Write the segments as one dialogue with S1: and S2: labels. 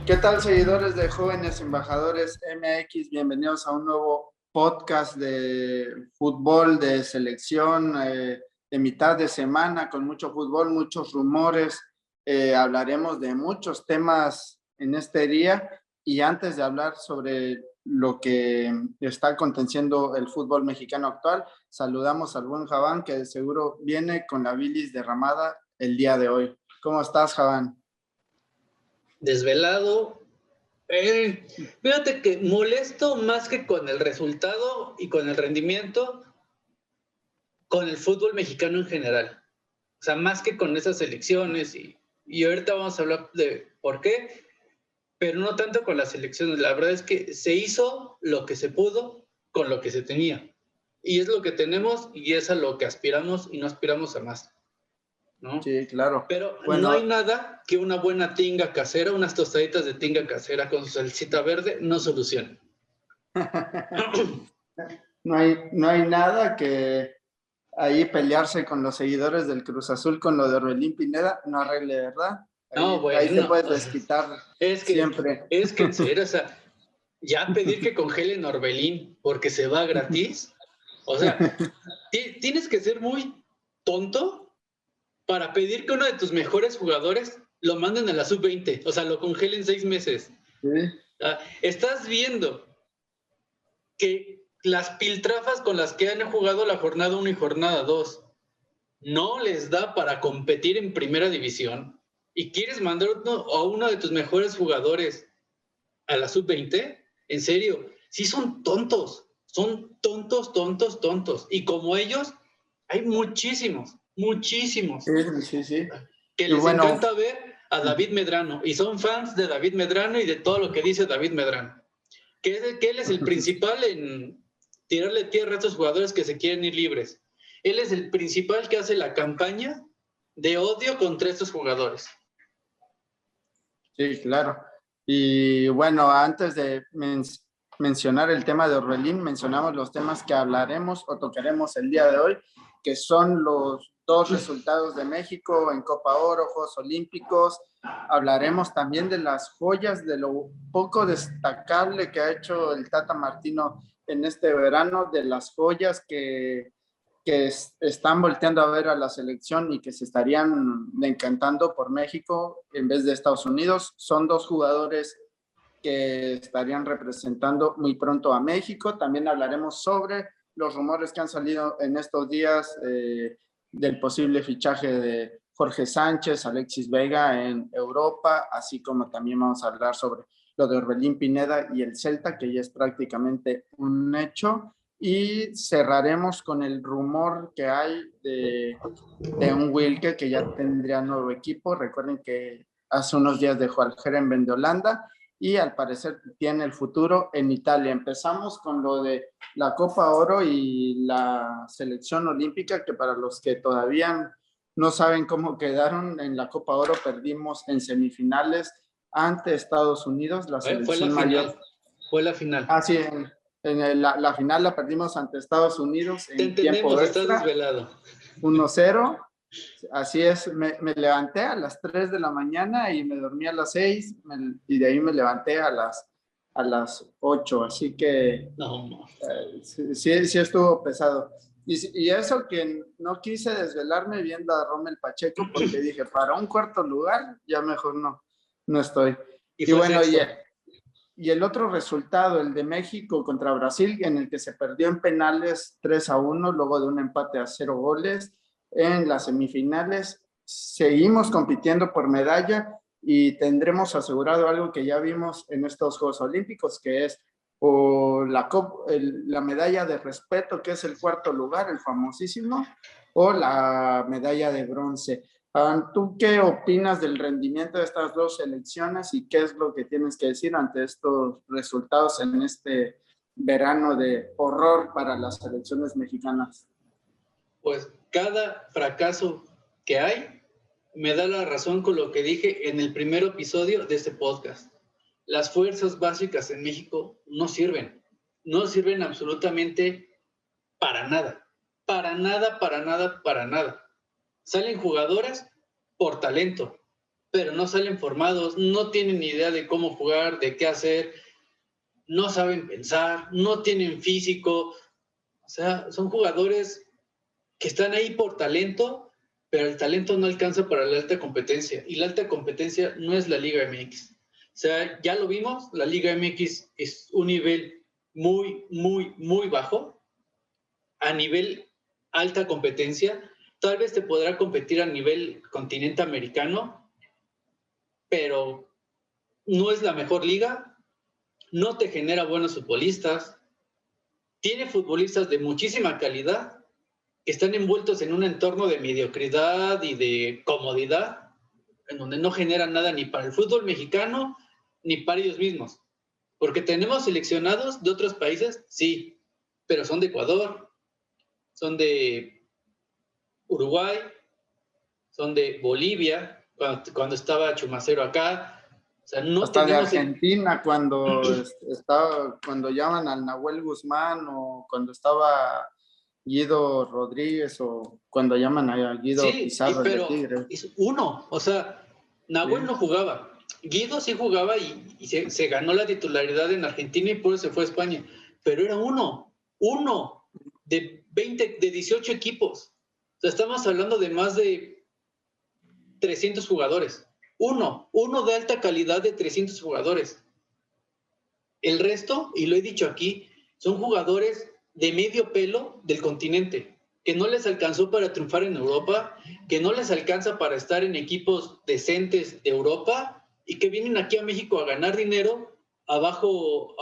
S1: ¿Qué tal, seguidores de Jóvenes Embajadores MX? Bienvenidos a un nuevo podcast de fútbol, de selección, de mitad de semana, con mucho fútbol, muchos rumores. Hablaremos de muchos temas en este día. Y antes de hablar sobre lo que está aconteciendo el fútbol mexicano actual, saludamos al buen Javán, que de seguro viene con la bilis derramada el día de hoy. ¿Cómo estás, Javán?
S2: Desvelado. Fíjate que molesto más que con el resultado y con el rendimiento, con el fútbol mexicano en general. O sea, más que con esas elecciones. Y ahorita vamos a hablar de por qué, pero no tanto con las elecciones. La verdad es que se hizo lo que se pudo con lo que se tenía. Y es lo que tenemos y es a lo que aspiramos y no aspiramos a más, ¿no?
S1: Sí, claro.
S2: Pero
S1: bueno,
S2: no hay nada que una buena tinga casera, unas tostaditas de tinga casera con su salsita verde no solucione.
S1: no hay nada que ahí pelearse con los seguidores del Cruz Azul con lo de Orbelín Pineda no arregle, ¿verdad? Ahí se puede desquitar siempre.
S2: Es que en serio, o sea, ya pedir que congelen Orbelín porque se va gratis, o sea, tienes que ser muy tonto para pedir que uno de tus mejores jugadores lo manden a la sub-20, o sea, lo congelen 6 meses.
S1: ¿Sí?
S2: Estás viendo que las piltrafas con las que han jugado la jornada 1 y jornada 2 no les da para competir en primera división y quieres mandar a uno de tus mejores jugadores a la sub-20, en serio, sí son tontos. Y como ellos, hay muchísimos.
S1: Sí.
S2: Que les encanta ver a David Medrano y son fans de David Medrano y de todo lo que dice David Medrano. Que él es el principal en tirarle tierra a estos jugadores que se quieren ir libres. Él es el principal que hace la campaña de odio contra estos jugadores.
S1: Sí, claro. Y bueno, antes de mencionar el tema de Orbelín, mencionamos los temas que hablaremos o tocaremos el día de hoy, que son los 2 resultados de México en Copa Oro, Juegos Olímpicos. Hablaremos también de las joyas, de lo poco destacable que ha hecho el Tata Martino en este verano, de las joyas que están volteando a ver a la selección y que se estarían encantando por México en vez de Estados Unidos. Son 2 jugadores que estarían representando muy pronto a México. También hablaremos sobre los rumores que han salido en estos días del posible fichaje de Jorge Sánchez, Alexis Vega en Europa, así como también vamos a hablar sobre lo de Orbelín Pineda y el Celta, que ya es prácticamente un hecho. Y cerraremos con el rumor que hay de un Wilke que ya tendría nuevo equipo. Recuerden que hace unos días dejó al Heerenveen de Holanda y al parecer tiene el futuro en Italia. Empezamos con lo de la Copa Oro y la selección olímpica, que para los que todavía no saben cómo quedaron en la Copa Oro, perdimos en semifinales ante Estados Unidos, la selección mayor.
S2: Fue la final.
S1: Ah, sí, la final la perdimos ante Estados Unidos en
S2: tiempo extra. Estás desvelado.
S1: 1-0. Así es, me levanté a las 3 de la mañana y me dormí a las 6 y de ahí me levanté a las 8, así que sí estuvo pesado. Y eso que no quise desvelarme viendo a Rommel Pacheco porque dije, para un cuarto lugar ya mejor no estoy. Y bueno, y el otro resultado, el de México contra Brasil, en el que se perdió en penales 3-1, luego de un empate a 0 goles. En las semifinales seguimos compitiendo por medalla y tendremos asegurado algo que ya vimos en estos Juegos Olímpicos, que es o la medalla de respeto, que es el 4º lugar, el famosísimo, o la medalla de bronce. ¿Tú qué opinas del rendimiento de estas 2 selecciones y qué es lo que tienes que decir ante estos resultados en este verano de horror para las selecciones mexicanas?
S2: Pues cada fracaso que hay me da la razón con lo que dije en el primer episodio de este podcast. Las fuerzas básicas en México no sirven absolutamente para nada. Salen jugadoras por talento, pero no salen formados, no tienen ni idea de cómo jugar, de qué hacer, no saben pensar, no tienen físico. O sea, son jugadores que están ahí por talento, pero el talento no alcanza para la alta competencia. Y la alta competencia no es la Liga MX. O sea, ya lo vimos, la Liga MX es un nivel muy, muy, muy bajo. A nivel alta competencia, tal vez te podrá competir a nivel continente americano, pero no es la mejor liga, no te genera buenos futbolistas, tiene futbolistas de muchísima calidad que están envueltos en un entorno de mediocridad y de comodidad, en donde no generan nada ni para el fútbol mexicano ni para ellos mismos. Porque tenemos seleccionados de otros países, sí, pero son de Ecuador, son de Uruguay, son de Bolivia, cuando estaba Chumacero acá. O sea, no
S1: hasta de
S2: tenemos
S1: Argentina cuando llaman al Nahuel Guzmán, o cuando estaba Guido Rodríguez, o cuando llaman a Guido
S2: Sí,
S1: Pizarro, el de
S2: pero
S1: Tigre.
S2: es uno. O sea, Nahuel
S1: Sí.
S2: no jugaba. Guido sí jugaba y se ganó la titularidad en Argentina y por eso se fue a España. Pero era uno de 20, de 18 equipos. O sea, estamos hablando de más de 300 jugadores. Uno de alta calidad de 300 jugadores. El resto, y lo he dicho aquí, son jugadores de medio pelo del continente, que no les alcanzó para triunfar en Europa, que no les alcanza para estar en equipos decentes de Europa y que vienen aquí a México a ganar dinero abajo,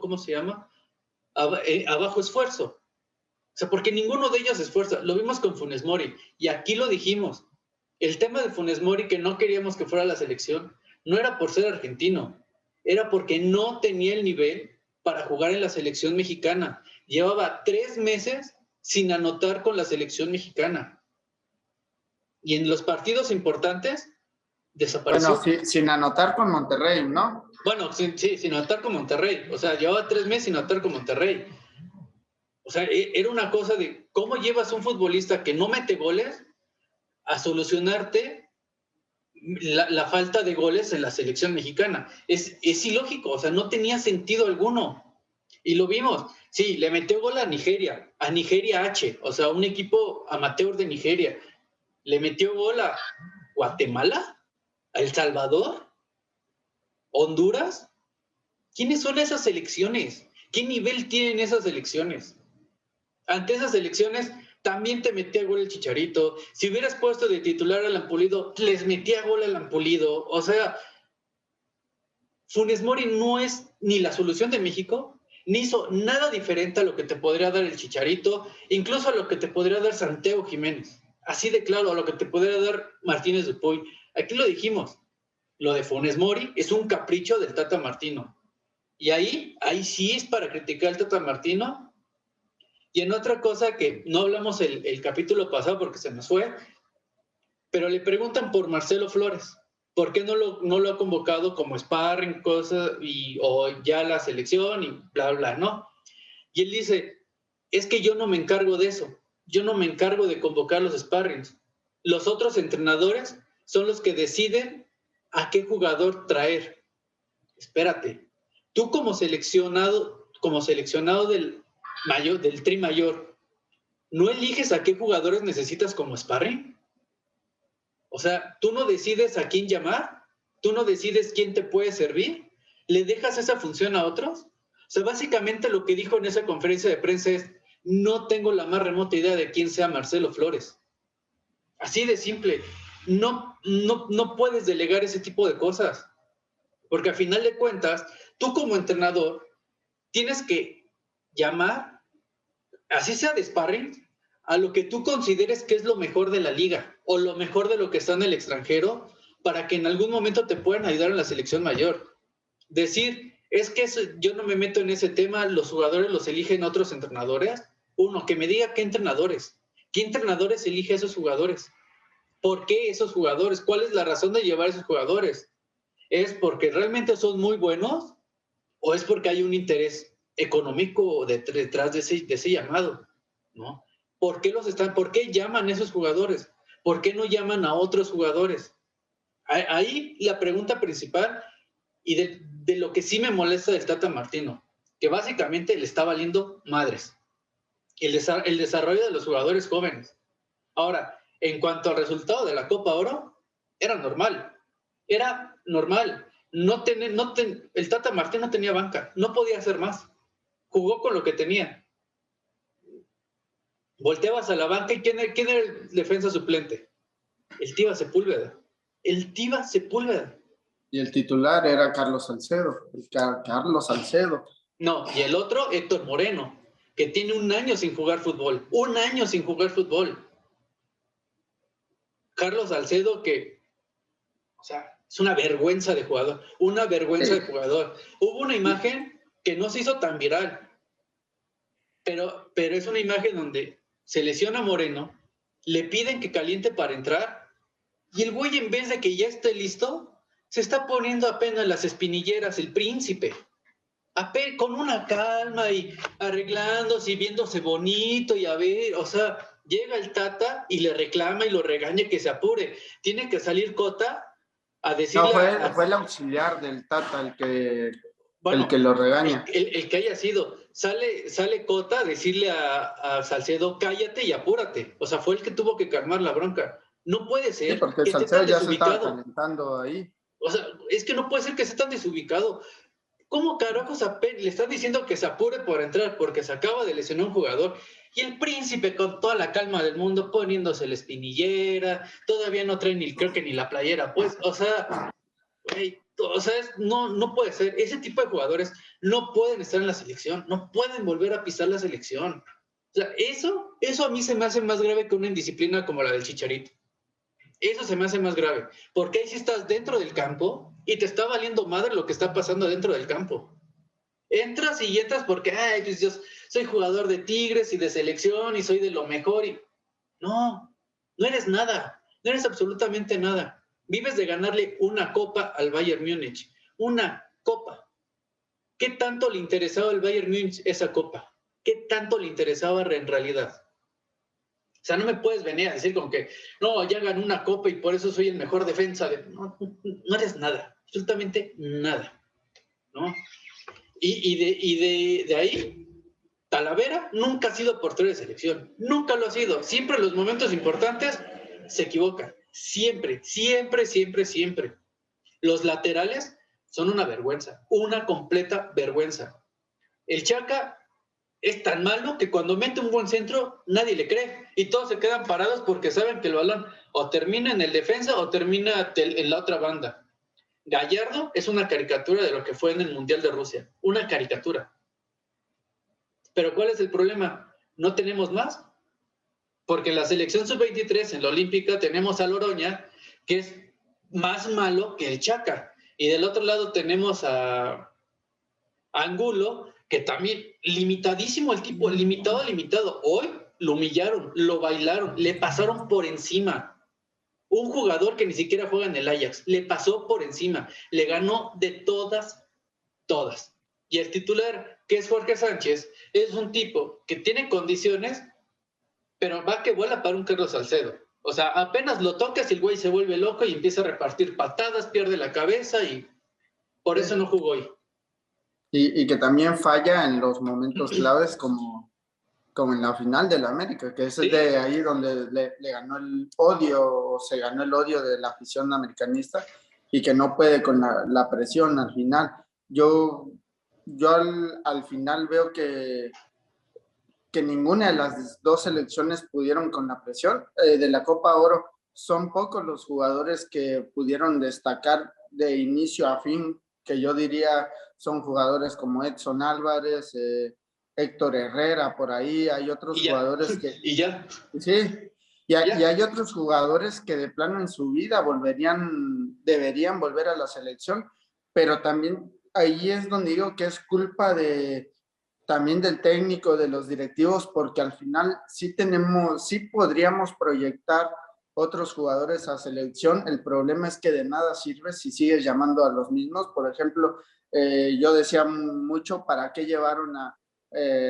S2: ¿cómo se llama? Abajo esfuerzo. O sea, porque ninguno de ellos se esfuerza. Lo vimos con Funes Mori y aquí lo dijimos. El tema de Funes Mori, que no queríamos que fuera a la selección, no era por ser argentino, era porque no tenía el nivel para jugar en la selección mexicana. Llevaba 3 meses sin anotar con la selección mexicana. Y en los partidos importantes desapareció.
S1: Bueno, sin anotar con Monterrey, ¿no?
S2: Bueno, sí, sin anotar con Monterrey. O sea, llevaba 3 meses sin anotar con Monterrey. O sea, era una cosa de cómo llevas a un futbolista que no mete goles a solucionarte la falta de goles en la selección mexicana. Es ilógico, o sea, no tenía sentido alguno. Y lo vimos. Sí, le metió gol a Nigeria H, o sea, un equipo amateur de Nigeria. Le metió gol a Guatemala, a El Salvador, Honduras. ¿Quiénes son esas selecciones? ¿Qué nivel tienen esas selecciones? Ante esas elecciones también te metía gol el Chicharito. Si hubieras puesto de titular al Ampulido, les metía gol al Ampulido. O sea, Funes Mori no es ni la solución de México, ni hizo nada diferente a lo que te podría dar el Chicharito, incluso a lo que te podría dar Santiago Jiménez. Así de claro, a lo que te podría dar Martínez Dupuy. Aquí lo dijimos, lo de Funes Mori es un capricho del Tata Martino. Y ahí sí es para criticar al Tata Martino. Y en otra cosa que no hablamos el capítulo pasado porque se nos fue, pero le preguntan por Marcelo Flores. ¿Por qué no lo ha convocado como sparring, cosas, o ya la selección y bla, bla, no? Y él dice, es que yo no me encargo de eso. Yo no me encargo de convocar los sparrings. Los otros entrenadores son los que deciden a qué jugador traer. Espérate, tú como seleccionado del Tri Mayor, ¿no eliges a qué jugadores necesitas como sparring? O sea, tú no decides a quién llamar, tú no decides quién te puede servir, le dejas esa función a otros. O sea, básicamente lo que dijo en esa conferencia de prensa es, no tengo la más remota idea de quién sea Marcelo Flores. Así de simple. No puedes delegar ese tipo de cosas, porque al final de cuentas, tú como entrenador tienes que llamar, así sea de sparring, a lo que tú consideres que es lo mejor de la liga o lo mejor de lo que está en el extranjero para que en algún momento te puedan ayudar en la selección mayor. Decir, es que yo no me meto en ese tema, los jugadores los eligen otros entrenadores. Uno, que me diga qué entrenadores elige a esos jugadores. ¿Por qué esos jugadores? ¿Cuál es la razón de llevar a esos jugadores? ¿Es porque realmente son muy buenos o es porque hay un interés económico detrás de ese llamado? ¿No? ¿Por qué llaman a esos jugadores? ¿Por qué no llaman a otros jugadores? Ahí la pregunta principal y de lo que sí me molesta del Tata Martino, que básicamente le está valiendo madres el desarrollo de los jugadores jóvenes. Ahora, en cuanto al resultado de la Copa Oro, era normal. Era normal. El Tata Martino no tenía banca, no podía hacer más. Jugó con lo que tenía. Volteabas a la banca y ¿quién era el defensa suplente? El Tiva Sepúlveda. El Tiva Sepúlveda.
S1: Y el titular era Carlos Salcedo. Carlos Salcedo.
S2: No, y el otro, Héctor Moreno, que tiene 1 año sin jugar fútbol. 1 año sin jugar fútbol. Carlos Salcedo, que, o sea, es una vergüenza de jugador. Una vergüenza de jugador. Hubo una imagen que no se hizo tan viral, pero es una imagen donde se lesiona a Moreno, le piden que caliente para entrar, y el güey, en vez de que ya esté listo, se está poniendo apenas las espinilleras, el príncipe. Con una calma y arreglándose y viéndose bonito y a ver, o sea, llega el Tata y le reclama y lo regaña que se apure. Tiene que salir Cota a decirle...
S1: No, fue el auxiliar del Tata el que lo regaña.
S2: El que haya sido. Sale Cota a decirle a Salcedo, cállate y apúrate. O sea, fue el que tuvo que calmar la bronca. No puede ser.
S1: Sí, porque Salcedo ya se estaba calentando ahí.
S2: O sea, es que no puede ser que esté tan desubicado. ¿Cómo carajos le están diciendo que se apure por entrar porque se acaba de lesionar un jugador? Y el príncipe, con toda la calma del mundo, poniéndose la espinillera, todavía no trae creo que ni la playera, pues, o sea, no puede ser. Ese tipo de jugadores no pueden estar en la selección, no pueden volver a pisar la selección. O sea, eso a mí se me hace más grave que una indisciplina como la del Chicharito. Eso se me hace más grave, porque ahí sí estás dentro del campo y te está valiendo madre lo que está pasando dentro del campo. Entras porque, pues yo soy jugador de Tigres y de selección y soy de lo mejor. No eres nada, no eres absolutamente nada. Vives de ganarle una copa al Bayern Múnich, una copa. ¿Qué tanto le interesaba al Bayern Múnich esa copa? ¿Qué tanto le interesaba en realidad? O sea, no me puedes venir a decir como que, no, ya gané una copa y por eso soy el mejor defensa. No eres nada, absolutamente nada, ¿no? Y de ahí, Talavera nunca ha sido portero de selección, nunca lo ha sido. Siempre en los momentos importantes se equivoca, siempre. Los laterales son una vergüenza, una completa vergüenza. El Chaca es tan malo que cuando mete un buen centro, nadie le cree. Y todos se quedan parados porque saben que el balón o termina en el defensa o termina en la otra banda. Gallardo es una caricatura de lo que fue en el Mundial de Rusia. Una caricatura. Pero ¿cuál es el problema? ¿No tenemos más? Porque en la selección sub-23, en la olímpica, tenemos a Loroña, que es más malo que el Chaca. Y del otro lado tenemos a Angulo, que también limitadísimo el tipo, limitado. Hoy lo humillaron, lo bailaron, le pasaron por encima. Un jugador que ni siquiera juega en el Ajax, le pasó por encima, le ganó de todas. Y el titular, que es Jorge Sánchez, es un tipo que tiene condiciones, pero va que vuela para un Carlos Salcedo. O sea, apenas lo tocas y el güey se vuelve loco y empieza a repartir patadas, pierde la cabeza y por eso no jugó hoy.
S1: Y que también falla en los momentos claves como en la final del América, que es de ahí donde le ganó el odio, o se ganó el odio de la afición americanista y que no puede con la presión al final. Yo al final veo que ninguna de las dos selecciones pudieron con la presión de la Copa Oro. Son pocos los jugadores que pudieron destacar de inicio a fin, que yo diría son jugadores como Edson Álvarez, Héctor Herrera, por ahí hay otros jugadores que...
S2: Y ya.
S1: Sí, y hay otros jugadores que de plano en su vida deberían volver a la selección, pero también ahí es donde digo que es culpa también del técnico, de los directivos, porque al final sí podríamos proyectar otros jugadores a selección. El problema es que de nada sirve si sigues llamando a los mismos. Por ejemplo, yo decía mucho, ¿para qué llevaron a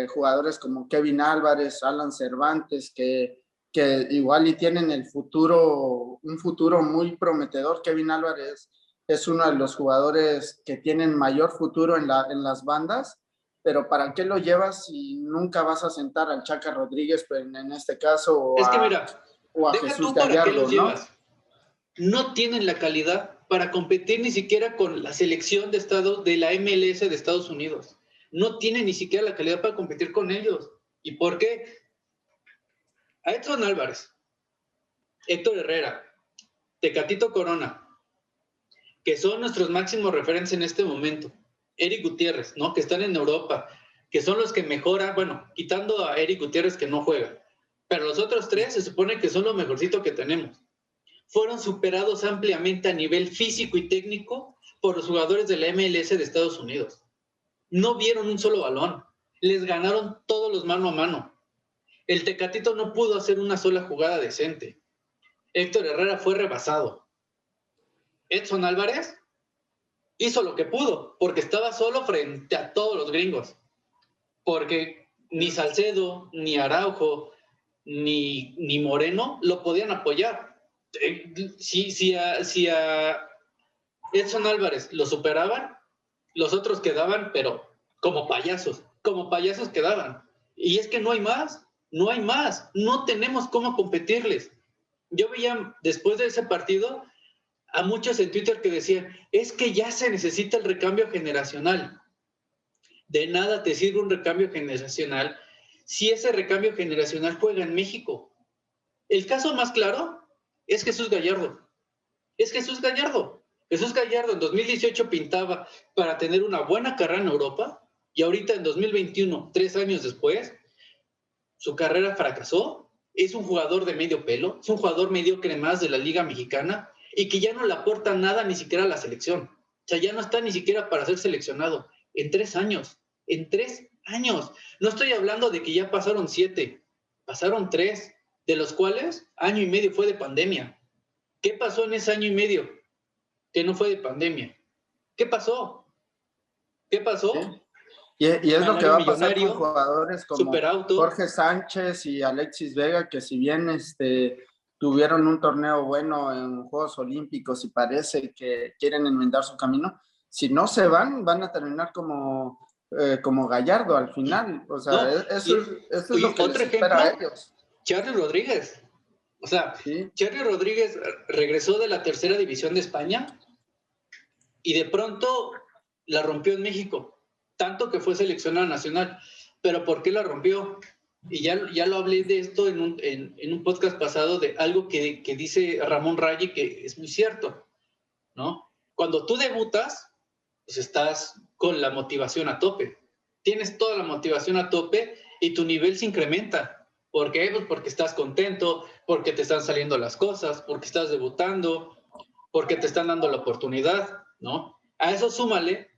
S1: jugadores como Kevin Álvarez, Alan Cervantes, que que igual y tienen un futuro muy prometedor. Kevin Álvarez es uno de los jugadores que tienen mayor futuro en las bandas, pero ¿para qué lo llevas si nunca vas a sentar al Chaca Rodríguez, pues, en este caso,
S2: Es que mira,
S1: o a
S2: deja
S1: Jesús
S2: tú para qué
S1: Gallardo,
S2: los
S1: ¿no?
S2: llevas. No tienen la calidad para competir ni siquiera con la selección de estado de la MLS de Estados Unidos. No tienen ni siquiera la calidad para competir con ellos. ¿Y por qué? A Edson Álvarez, Héctor Herrera, Tecatito Corona, que son nuestros máximos referentes en este momento. Eric Gutiérrez, ¿no? Que están en Europa, que son los que mejoran, bueno, quitando a Eric Gutiérrez que no juega. Pero los otros tres se supone que son lo mejorcito que tenemos. Fueron superados ampliamente a nivel físico y técnico por los jugadores de la MLS de Estados Unidos. No vieron un solo balón. Les ganaron todos los mano a mano. El Tecatito no pudo hacer una sola jugada decente. Héctor Herrera fue rebasado. Edson Álvarez hizo lo que pudo, porque estaba solo frente a todos los gringos. Porque ni Salcedo, ni Araujo, ni Moreno lo podían apoyar. Si a Edson Álvarez lo superaban, los otros quedaban, pero como payasos quedaban. Y es que no hay más, no tenemos cómo competirles. Yo veía después de ese partido a muchos en Twitter que decían, es que ya se necesita el recambio generacional. De nada te sirve un recambio generacional si ese recambio generacional juega en México. El caso más claro es Jesús Gallardo. Jesús Gallardo en 2018 pintaba para tener una buena carrera en Europa y ahorita en 2021, 3 años después, su carrera fracasó. Es un jugador de medio pelo, es un jugador mediocre más de la Liga Mexicana y que ya no le aporta nada ni siquiera a la selección. O sea, ya no está ni siquiera para ser seleccionado. En 3 años. No estoy hablando de que ya pasaron 7, pasaron 3, de los cuales año y medio fue de pandemia. ¿Qué pasó en ese año y medio que no fue de pandemia? ¿Qué pasó?
S1: Sí. Y es lo que va a pasar con jugadores como
S2: Superauto,
S1: Jorge Sánchez y Alexis Vega, que si bien tuvieron un torneo bueno en Juegos Olímpicos y parece que quieren enmendar su camino, si no se van a terminar como Gallardo al final. O sea,
S2: no,
S1: eso es lo que les espera a ellos.
S2: Charly Rodríguez. O sea,
S1: ¿Sí?
S2: Charly Rodríguez regresó de la tercera división de España y de pronto la rompió en México, tanto que fue seleccionado nacional. ¿Pero por qué la rompió? Y ya lo hablé de esto en un podcast pasado, de algo que dice Ramón Raggi, que es muy cierto, ¿no? Cuando tú debutas, pues estás con la motivación a tope. Tienes toda la motivación a tope y tu nivel se incrementa. ¿Por qué? Pues porque estás contento, porque te están saliendo las cosas, porque estás debutando, porque te están dando la oportunidad, ¿no? A eso súmale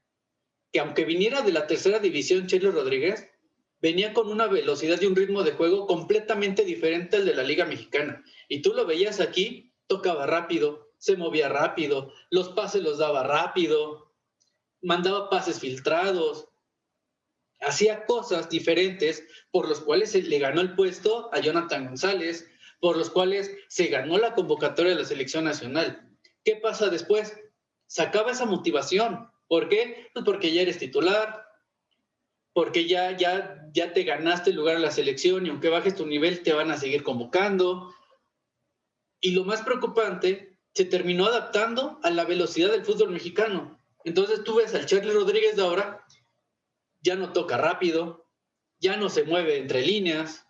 S2: que aunque viniera de la tercera división Charly Rodríguez, venía con una velocidad y un ritmo de juego completamente diferente al de la Liga Mexicana. Y tú lo veías aquí, tocaba rápido, se movía rápido, los pases los daba rápido, mandaba pases filtrados, hacía cosas diferentes por los cuales se le ganó el puesto a Jonathan González, por los cuales se ganó la convocatoria de la selección nacional. ¿Qué pasa después? Se acaba esa motivación. ¿Por qué? Pues porque ya eres titular, porque ya te ganaste el lugar en la selección y aunque bajes tu nivel te van a seguir convocando. Y lo más preocupante, se terminó adaptando a la velocidad del fútbol mexicano. Entonces tú ves al Charly Rodríguez de ahora, ya no toca rápido, ya no se mueve entre líneas,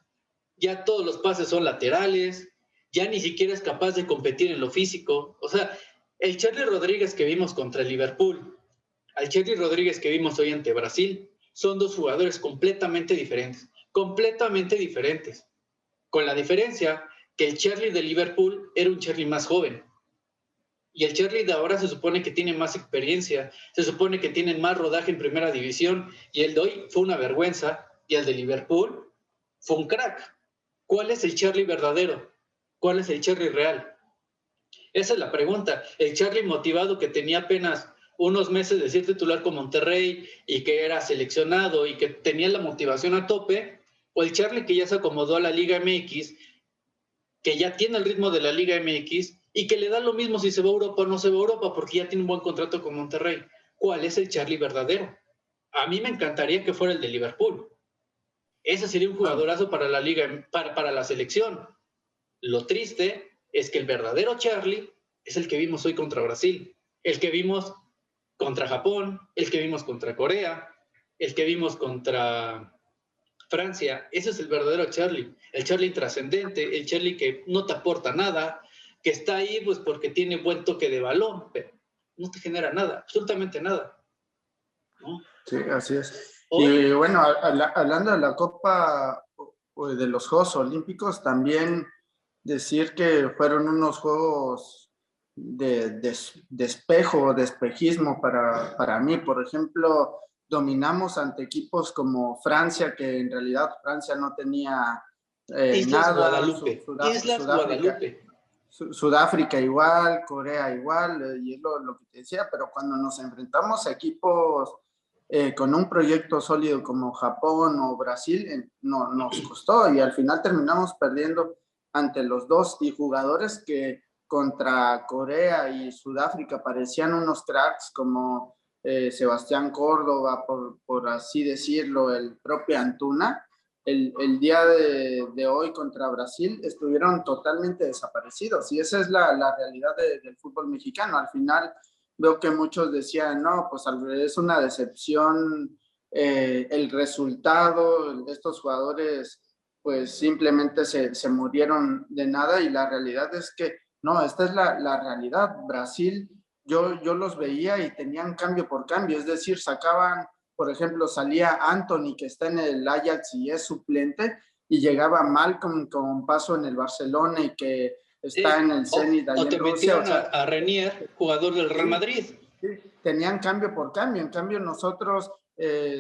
S2: ya todos los pases son laterales, ya ni siquiera es capaz de competir en lo físico. O sea, el Charly Rodríguez que vimos contra el Liverpool, al Charly Rodríguez que vimos hoy ante Brasil, son dos jugadores completamente diferentes, con la diferencia que el Charly de Liverpool era un Charly más joven. Y el Charly de ahora se supone que tiene más experiencia, se supone que tiene más rodaje en primera división, y el de hoy fue una vergüenza, y el de Liverpool fue un crack. ¿Cuál es el Charly verdadero? ¿Cuál es el Charly real? Esa es la pregunta. El Charly motivado que tenía apenas unos meses de ser titular con Monterrey y que era seleccionado y que tenía la motivación a tope, o el Charly que ya se acomodó a la Liga MX que ya tiene el ritmo de la Liga MX y que le da lo mismo si se va a Europa o no se va a Europa porque ya tiene un buen contrato con Monterrey. ¿Cuál es el Charlie verdadero? A mí me encantaría que fuera el de Liverpool. Ese sería un jugadorazo para la Liga, para la selección. Lo triste es que el verdadero Charlie es el que vimos hoy contra Brasil, el que vimos contra Japón, el que vimos contra Corea, el que vimos contra Francia. Ese es el verdadero Charlie, el Charlie trascendente, el Charlie que no te aporta nada, que está ahí pues porque tiene buen toque de balón, pero no te genera nada, absolutamente nada, ¿no?
S1: Sí, así es.
S2: Hoy,
S1: Y bueno, hablando de la Copa o de los Juegos Olímpicos, también decir que fueron unos juegos de espejo, de espejismo para mí. Por ejemplo, dominamos ante equipos como Francia, que en realidad Francia no tenía
S2: Islas
S1: nada,
S2: Guadalupe, Islas
S1: Sudáfrica.
S2: Guadalupe.
S1: Sudáfrica igual, Corea igual, y es lo que te decía, pero cuando nos enfrentamos a equipos con un proyecto sólido como Japón o Brasil, no, nos costó y al final terminamos perdiendo ante los dos y jugadores que contra Corea y Sudáfrica parecían unos cracks como Sebastián Córdoba, por así decirlo, el propio Antuna. El día de hoy contra Brasil estuvieron totalmente desaparecidos y esa es la realidad del fútbol mexicano. Al final veo que muchos decían, no, pues es una decepción el resultado, estos jugadores pues simplemente se murieron de nada y la realidad es que no, esta es la realidad. Brasil, yo los veía y tenían cambio por cambio, es decir, sacaban, por ejemplo, salía Anthony, que está en el Ajax y es suplente, y llegaba Malcolm con paso en el Barcelona y que está en el Zenit allá
S2: o te
S1: en Rusia.
S2: metieron a Renier, jugador del Real Madrid.
S1: Sí, tenían cambio por cambio. En cambio, nosotros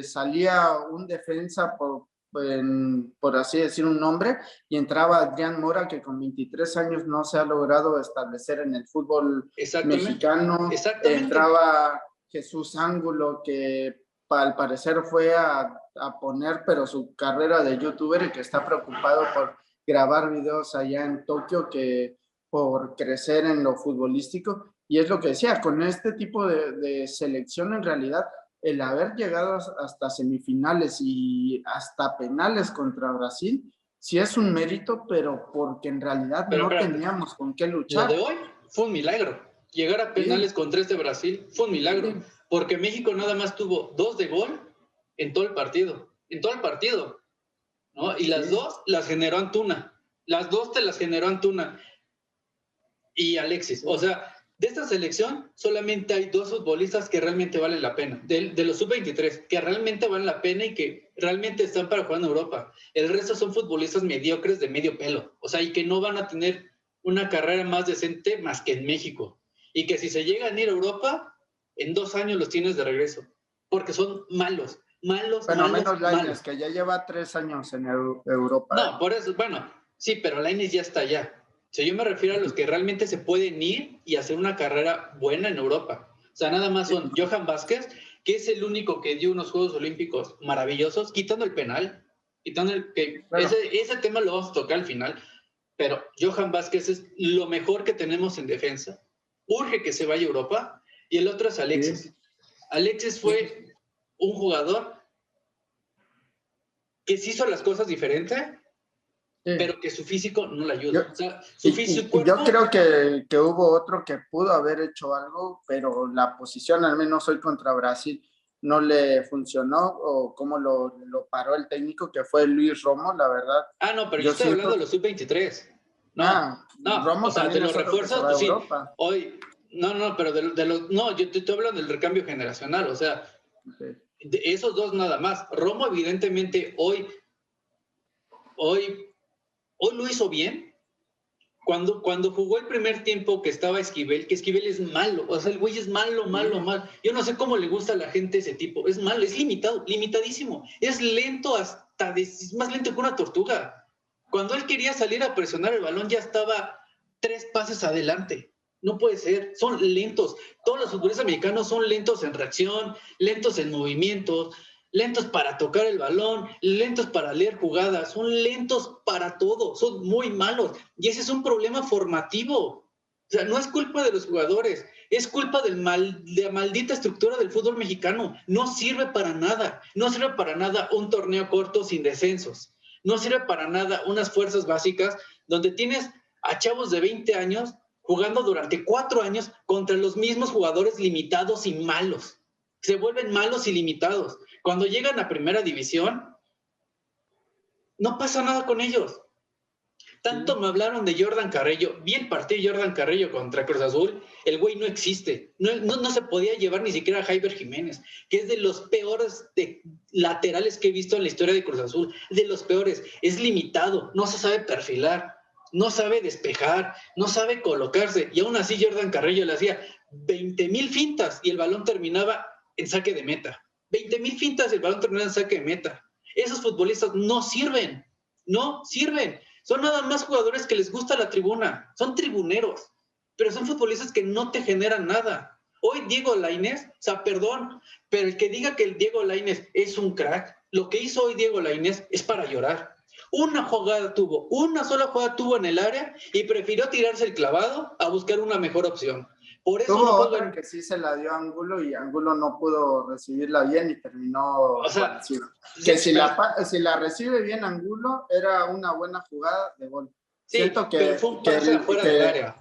S1: salía un defensa por así decir, un nombre, y entraba Adrián Mora, que con 23 años no se ha logrado establecer en el fútbol mexicano. Entraba Jesús Ángulo, que al parecer fue a poner, pero su carrera de youtuber, y que está preocupado por grabar videos allá en Tokio, que por crecer en lo futbolístico. Y es lo que decía, con este tipo de selección en realidad, el haber llegado hasta semifinales y hasta penales contra Brasil, sí es un mérito, pero porque en realidad no teníamos con qué luchar.
S2: Lo de hoy fue un milagro. Llegar a penales contra este Brasil fue un milagro, porque México nada más tuvo 2 de gol en todo el partido, ¿no? Y las 2 las generó Antuna, las 2 te las generó Antuna y Alexis. O sea, de esta selección solamente hay 2 futbolistas que realmente valen la pena, de los sub-23, que realmente valen la pena y que realmente están para jugar en Europa. El resto son futbolistas mediocres de medio pelo, o sea, y que no van a tener una carrera más decente más que en México. Y que si se llegan a ir a Europa, en 2 años los tienes de regreso, porque son malos. Bueno,
S1: menos Lainez, que ya lleva 3 años en Europa.
S2: No, por eso, bueno, sí, pero Lainez ya está allá. O sea, yo me refiero a los que realmente se pueden ir y hacer una carrera buena en Europa. O sea, nada más son Johan Vázquez, que es el único que dio unos Juegos Olímpicos maravillosos, quitando el penal, ese tema lo vamos a tocar al final, pero Johan Vázquez es lo mejor que tenemos en defensa. Urge que se vaya a Europa, y el otro es Alexis. Sí. Alexis fue un jugador que se hizo las cosas diferente, pero que su físico no le ayuda. O sea, su físico.
S1: Yo creo que hubo otro que pudo haber hecho algo, pero la posición, al menos hoy contra Brasil, no le funcionó, o cómo lo paró el técnico, que fue Luis Romo, la verdad.
S2: No, pero yo estoy hablando de los sub-23. No,
S1: Romo,
S2: o sea, de los refuerzos, pues sí.
S1: Europa.
S2: Hoy, pero de los, no, yo te estoy hablando del recambio generacional, o sea, de esos 2 nada más. Romo, evidentemente, hoy lo hizo bien. Cuando jugó el primer tiempo que estaba Esquivel, que Esquivel es malo, o sea, el güey es malo. Yo no sé cómo le gusta a la gente ese tipo. Es malo, es limitadísimo. Es lento es más lento que una tortuga. Cuando él quería salir a presionar el balón, ya estaba 3 pases adelante. No puede ser, son lentos. Todos los futbolistas mexicanos son lentos en reacción, lentos en movimientos, lentos para tocar el balón, lentos para leer jugadas, son lentos para todo, son muy malos. Y ese es un problema formativo. O sea, no es culpa de los jugadores, es culpa de la maldita estructura del fútbol mexicano. No sirve para nada, no sirve para nada un torneo corto sin descensos. No sirve para nada unas fuerzas básicas donde tienes a chavos de 20 años jugando durante 4 años contra los mismos jugadores limitados y malos. Se vuelven malos y limitados. Cuando llegan a primera división, no pasa nada con ellos. Tanto me hablaron de Jordan Carrillo. Vi el partido de Jordan Carrillo contra Cruz Azul. El güey no existe. No se podía llevar ni siquiera a Jaiber Jiménez, que es de los peores laterales que he visto en la historia de Cruz Azul. De los peores. Es limitado. No se sabe perfilar. No sabe despejar. No sabe colocarse. Y aún así Jordan Carrillo le hacía 20,000 fintas y el balón terminaba en saque de meta. 20,000 fintas y el balón terminaba en saque de meta. Esos futbolistas no sirven. No sirven. Son nada más jugadores que les gusta la tribuna, son tribuneros, pero son futbolistas que no te generan nada. Hoy Diego Lainez, o sea, perdón, pero el que diga que el Diego Lainez es un crack, lo que hizo hoy Diego Lainez es para llorar. Una sola jugada tuvo en el área y prefirió tirarse el clavado a buscar una mejor opción. Por eso
S1: tuvo
S2: no
S1: otra que sí se la dio a Angulo y Angulo no pudo recibirla bien y terminó parecido. Que si la recibe bien Angulo, era una buena jugada de gol.
S2: Sí, siento que fue un pase afuera del área.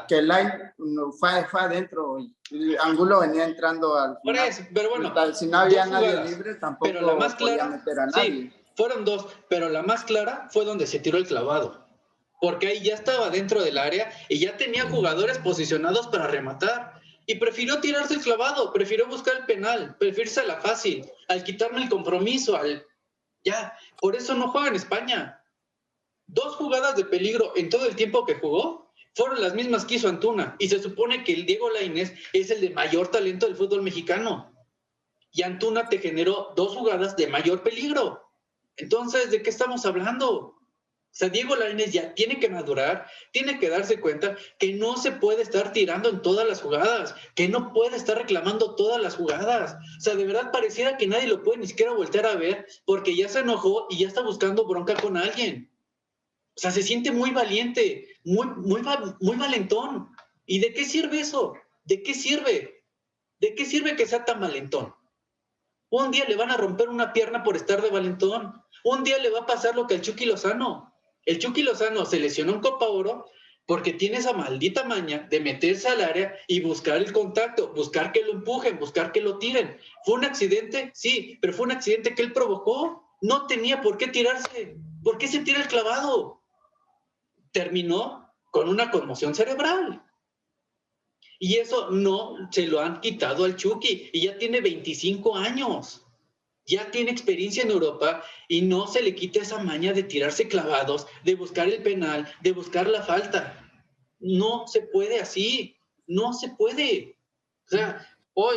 S1: Que Line fue adentro y Angulo venía entrando al final.
S2: Eso, pero bueno,
S1: si no había nadie libre, tampoco pero la más clara, podía meter a nadie.
S2: Sí, fueron dos, pero la más clara fue donde se tiró el clavado. Porque ahí ya estaba dentro del área y ya tenía jugadores posicionados para rematar. Y prefirió tirarse el clavado, prefirió buscar el penal, prefirió irse a la fácil, al quitarme el compromiso, ya. Por eso no juega en España. 2 jugadas de peligro en todo el tiempo que jugó fueron las mismas que hizo Antuna. Y se supone que el Diego Lainez es el de mayor talento del fútbol mexicano. Y Antuna te generó 2 jugadas de mayor peligro. Entonces, ¿de qué estamos hablando? O sea, Diego Lainez ya tiene que madurar, tiene que darse cuenta que no se puede estar tirando en todas las jugadas, que no puede estar reclamando todas las jugadas. O sea, de verdad pareciera que nadie lo puede ni siquiera voltear a ver porque ya se enojó y ya está buscando bronca con alguien. O sea, se siente muy valiente, muy valentón. ¿Y de qué sirve eso? ¿De qué sirve? ¿De qué sirve que sea tan valentón? Un día le van a romper una pierna por estar de valentón. Un día le va a pasar lo que al Chucky Lozano. El Chucky Lozano se lesionó en Copa Oro porque tiene esa maldita maña de meterse al área y buscar el contacto, buscar que lo empujen, buscar que lo tiren. ¿Fue un accidente? Sí, pero fue un accidente que él provocó. No tenía por qué tirarse. ¿Por qué se tira el clavado? Terminó con una conmoción cerebral. Y eso no se lo han quitado al Chucky. Y ya tiene 25 años. Ya tiene experiencia en Europa y no se le quita esa maña de tirarse clavados, de buscar el penal, de buscar la falta. No se puede así, no se puede. O sea, hoy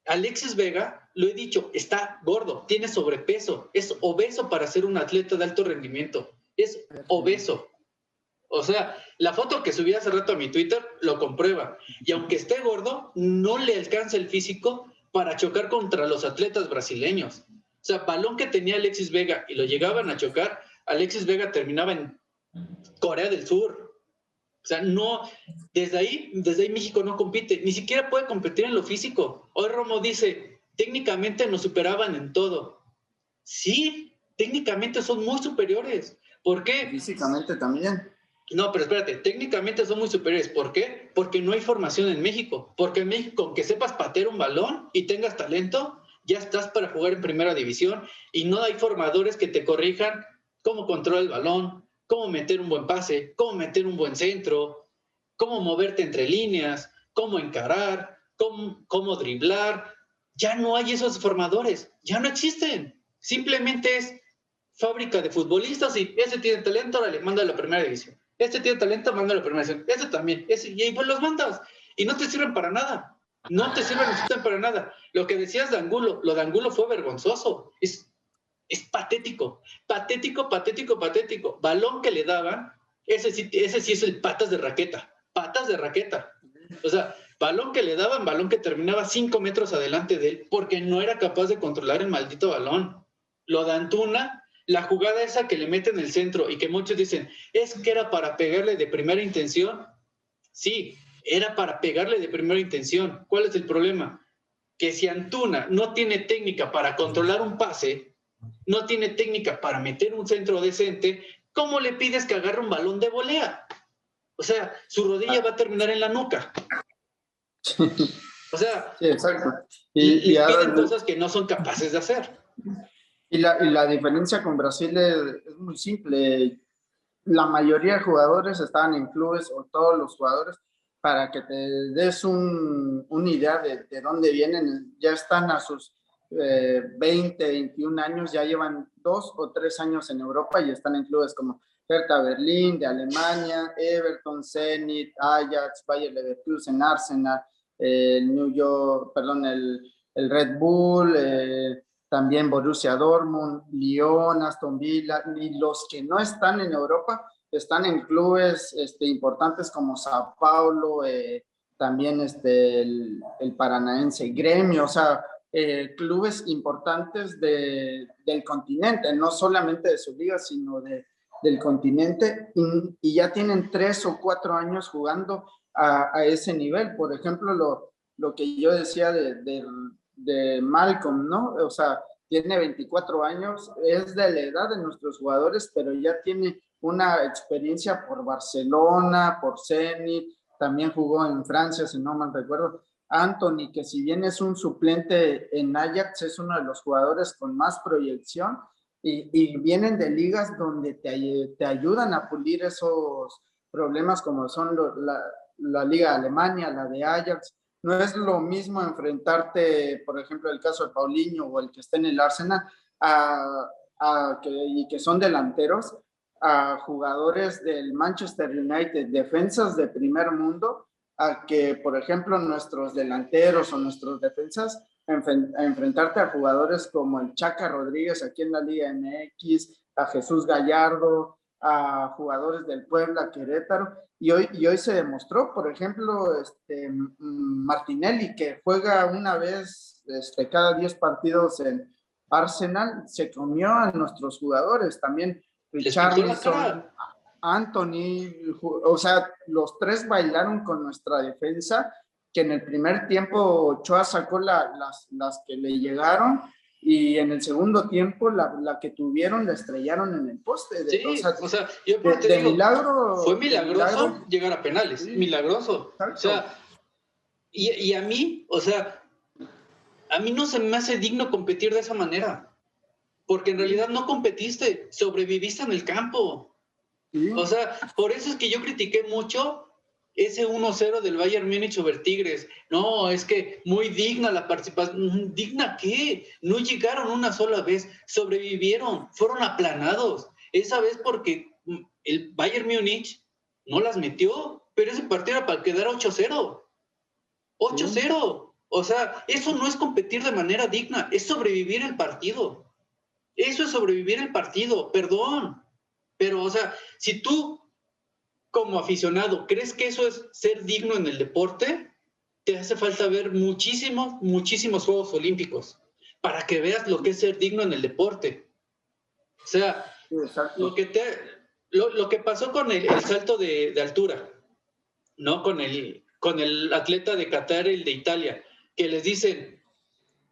S2: Alexis Vega, lo he dicho, está gordo, tiene sobrepeso, es obeso para ser un atleta de alto rendimiento, es obeso. O sea, la foto que subí hace rato a mi Twitter lo comprueba. Y aunque esté gordo, no le alcanza el físico para chocar contra los atletas brasileños. O sea, balón que tenía Alexis Vega y lo llegaban a chocar, Alexis Vega terminaba en Corea del Sur. O sea, no, desde ahí México no compite, ni siquiera puede competir en lo físico. Hoy Romo dice, técnicamente nos superaban en todo. Sí, técnicamente son muy superiores. ¿Por qué?
S1: Físicamente también.
S2: No, pero espérate, técnicamente son muy superiores. ¿Por qué? Porque no hay formación en México. Porque en México, aunque sepas patear un balón y tengas talento, ya estás para jugar en primera división y no hay formadores que te corrijan cómo controlar el balón, cómo meter un buen pase, cómo meter un buen centro, cómo moverte entre líneas, cómo encarar, cómo driblar. Ya no hay esos formadores, ya no existen. Simplemente es fábrica de futbolistas y ese tiene talento, ahora le manda a la primera división. Este tiene talento, manda a la primera división. Este también. Y pues los mandas. Y no te sirven para nada. No te sirven para nada. Lo que decías de Angulo, lo de Angulo fue vergonzoso. Es patético. Patético. Balón que le daban, ese sí es el patas de raqueta. Patas de raqueta. O sea, balón que le daban, balón que terminaba 5 metros adelante de él, porque no era capaz de controlar el maldito balón. Lo de Antuna, la jugada esa que le mete en el centro y que muchos dicen, es que era para pegarle de primera intención. Sí, era para pegarle de primera intención. ¿Cuál es el problema? Que si Antuna no tiene técnica para controlar un pase, no tiene técnica para meter un centro decente, ¿cómo le pides que agarre un balón de volea? O sea, su rodilla va a terminar en la nuca. O sea,
S1: Sí, exacto.
S2: le
S1: Ahora,
S2: piden cosas que no son capaces de hacer.
S1: y la diferencia con Brasil es muy simple. La mayoría de jugadores estaban en clubes, o todos los jugadores, para que te des una idea de dónde vienen. Ya están a sus 20, 21 años, ya llevan 2 o 3 años en Europa y están en clubes como Hertha Berlín de Alemania, Everton, Zenit, Ajax, Bayer Leverkusen, Arsenal, el New York, perdón, el Red Bull, también Borussia Dortmund, Lyon, Aston Villa, y los que no están en Europa están en clubes importantes como Sao Paulo, también el Paranaense Gremio, o sea, clubes importantes del continente, no solamente de su liga, sino del continente, y ya tienen 3 o 4 años jugando a ese nivel. Por ejemplo, lo que yo decía de Malcolm, ¿no? O sea, tiene 24 años, es de la edad de nuestros jugadores, pero ya tiene una experiencia por Barcelona, por Zenit, también jugó en Francia, si no mal recuerdo. Anthony, que si bien es un suplente en Ajax, es uno de los jugadores con más proyección y vienen de ligas donde te ayudan a pulir esos problemas como son la Liga de Alemania, la de Ajax. No es lo mismo enfrentarte, por ejemplo, el caso de Paulinho o el que está en el Arsenal, y que son delanteros, a jugadores del Manchester United, defensas de primer mundo, a que, por ejemplo, nuestros delanteros o nuestros defensas, a enfrentarte a jugadores como el Chaca Rodríguez aquí en la Liga MX, a Jesús Gallardo, a jugadores del Puebla, Querétaro, y hoy se demostró, por ejemplo, Martinelli, que juega una vez cada 10 partidos en Arsenal, se comió a nuestros jugadores, también Richarlison, Anthony, o sea, los tres bailaron con nuestra defensa, que en el primer tiempo Ochoa sacó las que le llegaron, y en el segundo tiempo la que tuvieron la estrellaron en el poste.
S2: Sí, o sea, yo te digo,
S1: milagro,
S2: fue milagroso llegar a penales, sí, milagroso. Exacto. O sea, y a mí, o sea, a mí no se me hace digno competir de esa manera, porque en realidad no competiste, sobreviviste en el campo. Sí. O sea, por eso es que yo critiqué mucho ese 1-0 del Bayern Múnich sobre Tigres. No, es que muy digna la participación. ¿Digna qué? No llegaron una sola vez, sobrevivieron, fueron aplanados. Esa vez porque el Bayern Múnich no las metió, pero ese partido era para quedar 8-0. 8-0. O sea, eso no es competir de manera digna, es sobrevivir el partido. Eso es sobrevivir el partido, perdón. Pero, o sea, si tú como aficionado crees que eso es ser digno en el deporte, te hace falta ver muchísimos Juegos Olímpicos para que veas lo que es ser digno en el deporte. O sea, lo que pasó con el salto de altura, ¿no? Con el atleta de Qatar, el de Italia, que les dicen,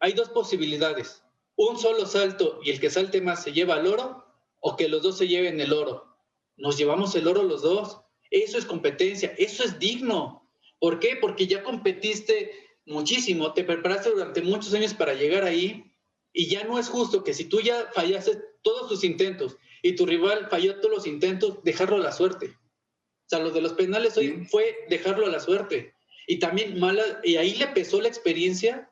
S2: hay 2 posibilidades, un solo salto y el que salte más se lleva el oro, o que los dos se lleven el oro. Nos llevamos el oro los dos. Eso es competencia, eso es digno. ¿Por qué? Porque ya competiste muchísimo, te preparaste durante muchos años para llegar ahí, y ya no es justo que si tú ya fallaste todos tus intentos y tu rival falló todos los intentos, dejarlo a la suerte. O sea, lo de los penales hoy fue dejarlo a la suerte. Y también y ahí le pesó la experiencia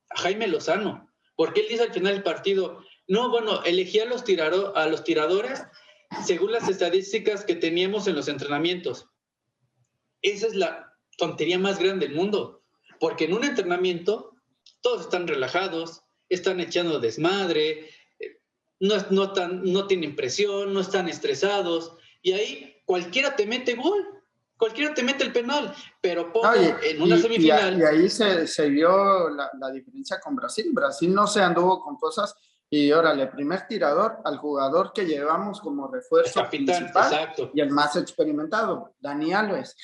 S2: a Jaime Lozano, porque él dice al final del partido, no, bueno, elegí a los tiradores según las estadísticas que teníamos en los entrenamientos. Esa es la tontería más grande del mundo, porque en un entrenamiento todos están relajados, están echando desmadre, no tienen presión, no están estresados, y ahí cualquiera te mete gol. cualquiera te mete el penal, pero
S1: No,
S2: ponlo en una semifinal.
S1: y ahí se vio la diferencia con Brasil. Brasil no se anduvo con cosas y órale, primer tirador al jugador que llevamos como
S2: El
S1: refuerzo
S2: capitán,
S1: principal
S2: exacto.
S1: y el más experimentado, Dani Alves.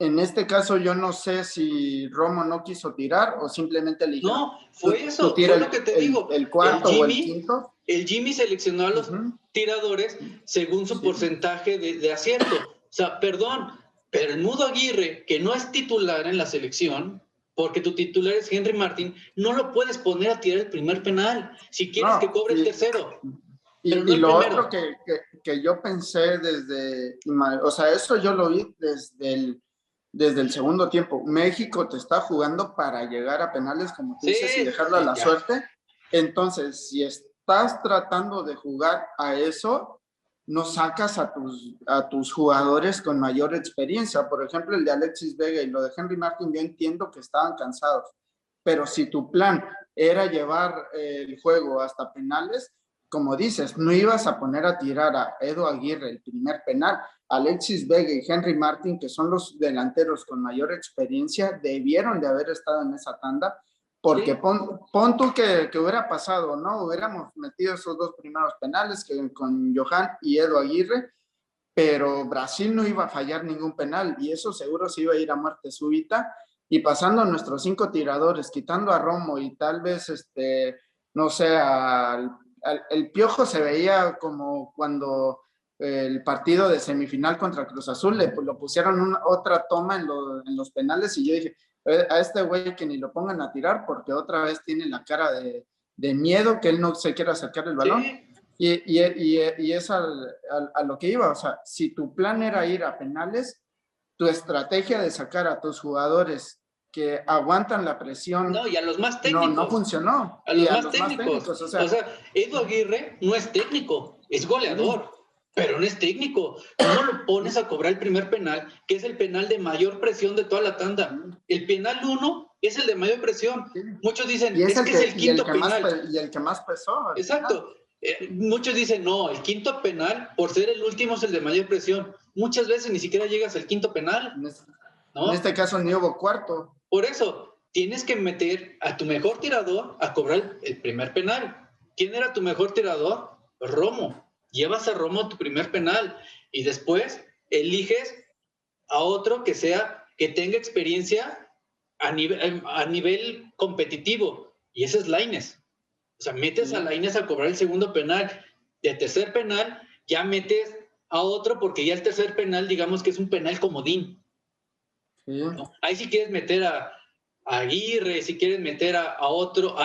S1: En este caso yo no sé si Romo no quiso tirar o simplemente le dijeron,
S2: No, fue
S1: tú
S2: eso,
S1: tira
S2: fue lo que te digo.
S1: el cuarto o el quinto.
S2: El Jimmy seleccionó a los tiradores según su porcentaje de acierto. O sea, perdón, pero el Mudo Aguirre, que no es titular en la selección, porque tu titular es Henry Martin, no lo puedes poner a tirar el primer penal. Si quieres que cobre el tercero, pero no
S1: y
S2: el
S1: lo
S2: primero.
S1: otro que yo pensé o sea, eso yo lo vi desde el segundo tiempo. México te está jugando para llegar a penales, como tú dices, y dejarlo a la suerte. Entonces, si estás tratando de jugar a eso, no sacas a tus jugadores con mayor experiencia. Por ejemplo, el de Alexis Vega y lo de Henry Martin, yo entiendo que estaban cansados, pero si tu plan era llevar el juego hasta penales, como dices, no ibas a poner a tirar a Edu Aguirre el primer penal. Alexis Vega y Henry Martin, que son los delanteros con mayor experiencia, debieron de haber estado en esa tanda, porque sí. pon tú que hubiera pasado, ¿no? Hubiéramos metido esos dos primeros penales con Johan y Edu Aguirre, pero Brasil no iba a fallar ningún penal y eso seguro se iba a ir a muerte súbita. Y pasando a nuestros 5 tiradores, quitando a Romo y tal vez, no sé, el Piojo se veía como cuando el partido de semifinal contra Cruz Azul lo pusieron otra toma en los penales y yo dije, a este güey que ni lo pongan a tirar porque otra vez tiene la cara de miedo que él no se quiera sacar el balón. Sí. Y es a lo que iba, o sea, si tu plan era ir a penales, tu estrategia de sacar a tus jugadores que aguantan la presión.
S2: No, y a los más técnicos.
S1: No funcionó.
S2: A los, más técnicos. O sea, Edu Aguirre no es técnico, es goleador, pero no es técnico. No lo pones a cobrar el primer penal, que es el penal de mayor presión de toda la tanda. El penal 1 es el de mayor presión. Muchos dicen, es el quinto penal.
S1: Y el que más pesó.
S2: Exacto. Muchos dicen, no, el quinto penal, por ser el último, es el de mayor presión. Muchas veces ni siquiera llegas al quinto penal.
S1: En este caso ni hubo cuarto.
S2: Por eso, tienes que meter a tu mejor tirador a cobrar el primer penal. ¿Quién era tu mejor tirador? Romo. Llevas a Romo a tu primer penal y después eliges a otro que tenga experiencia a nivel competitivo, y ese es Lainez. O sea, metes a Lainez a cobrar el segundo penal. De tercer penal, ya metes a otro porque ya el tercer penal, digamos que es un penal comodín. ¿No? Ahí si quieres meter a Aguirre, si quieres meter a otro.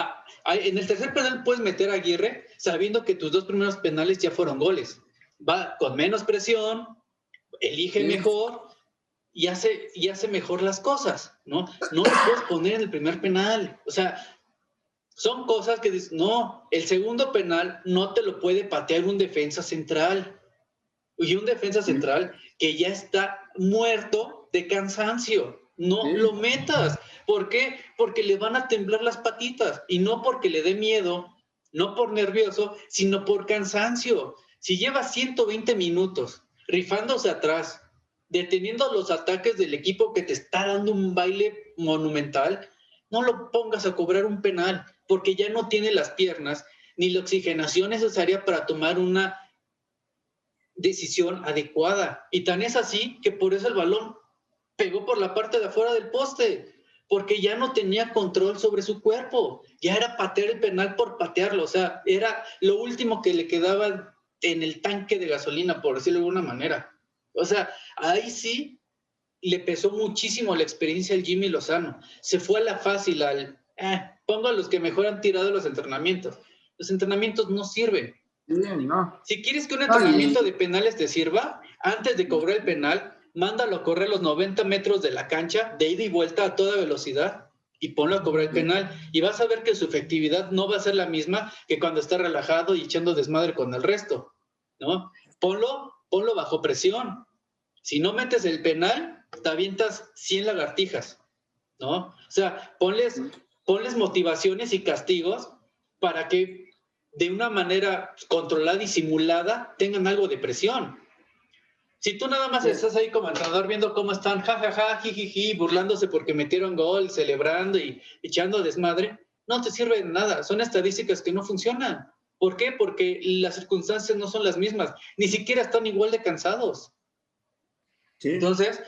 S2: En el tercer penal puedes meter a Aguirre sabiendo que tus dos primeros penales ya fueron goles. Va con menos presión, elige mejor y hace mejor las cosas, ¿no? No lo puedes poner en el primer penal. O sea, son cosas que dices, no, el segundo penal no te lo puede patear un defensa central. Y un defensa central que ya está muerto de cansancio. No lo metas. ¿Por qué? Porque le van a temblar las patitas. Y no porque le dé miedo, no por nervioso, sino por cansancio. Si lleva 120 minutos rifándose atrás, deteniendo los ataques del equipo que te está dando un baile monumental, no lo pongas a cobrar un penal, porque ya no tiene las piernas ni la oxigenación necesaria para tomar una decisión adecuada. Y tan es así que por eso el balón pegó por la parte de afuera del poste, porque ya no tenía control sobre su cuerpo. Ya era patear el penal por patearlo. O sea, era lo último que le quedaba en el tanque de gasolina, por decirlo de alguna manera. O sea, ahí sí le pesó muchísimo la experiencia al Jimmy Lozano. Se fue a la fácil, pongo a los que mejor han tirado los entrenamientos. Los entrenamientos no sirven.
S1: No.
S2: Si quieres que un entrenamiento de penales te sirva, antes de cobrar el penal, mándalo a correr los 90 metros de la cancha, de ida y vuelta a toda velocidad, y ponlo a cobrar el penal. Y vas a ver que su efectividad no va a ser la misma que cuando está relajado y echando desmadre con el resto, ¿no? Ponlo bajo presión. Si no metes el penal, te avientas 100 lagartijas, ¿no? O sea, ponles motivaciones y castigos para que de una manera controlada y simulada tengan algo de presión. Si tú nada más estás ahí como entrenador viendo cómo están, jajaja, jijiji, burlándose porque metieron gol, celebrando y echando desmadre, no te sirve de nada. Son estadísticas que no funcionan. ¿Por qué? Porque las circunstancias no son las mismas. Ni siquiera están igual de cansados.
S1: Sí.
S2: Entonces,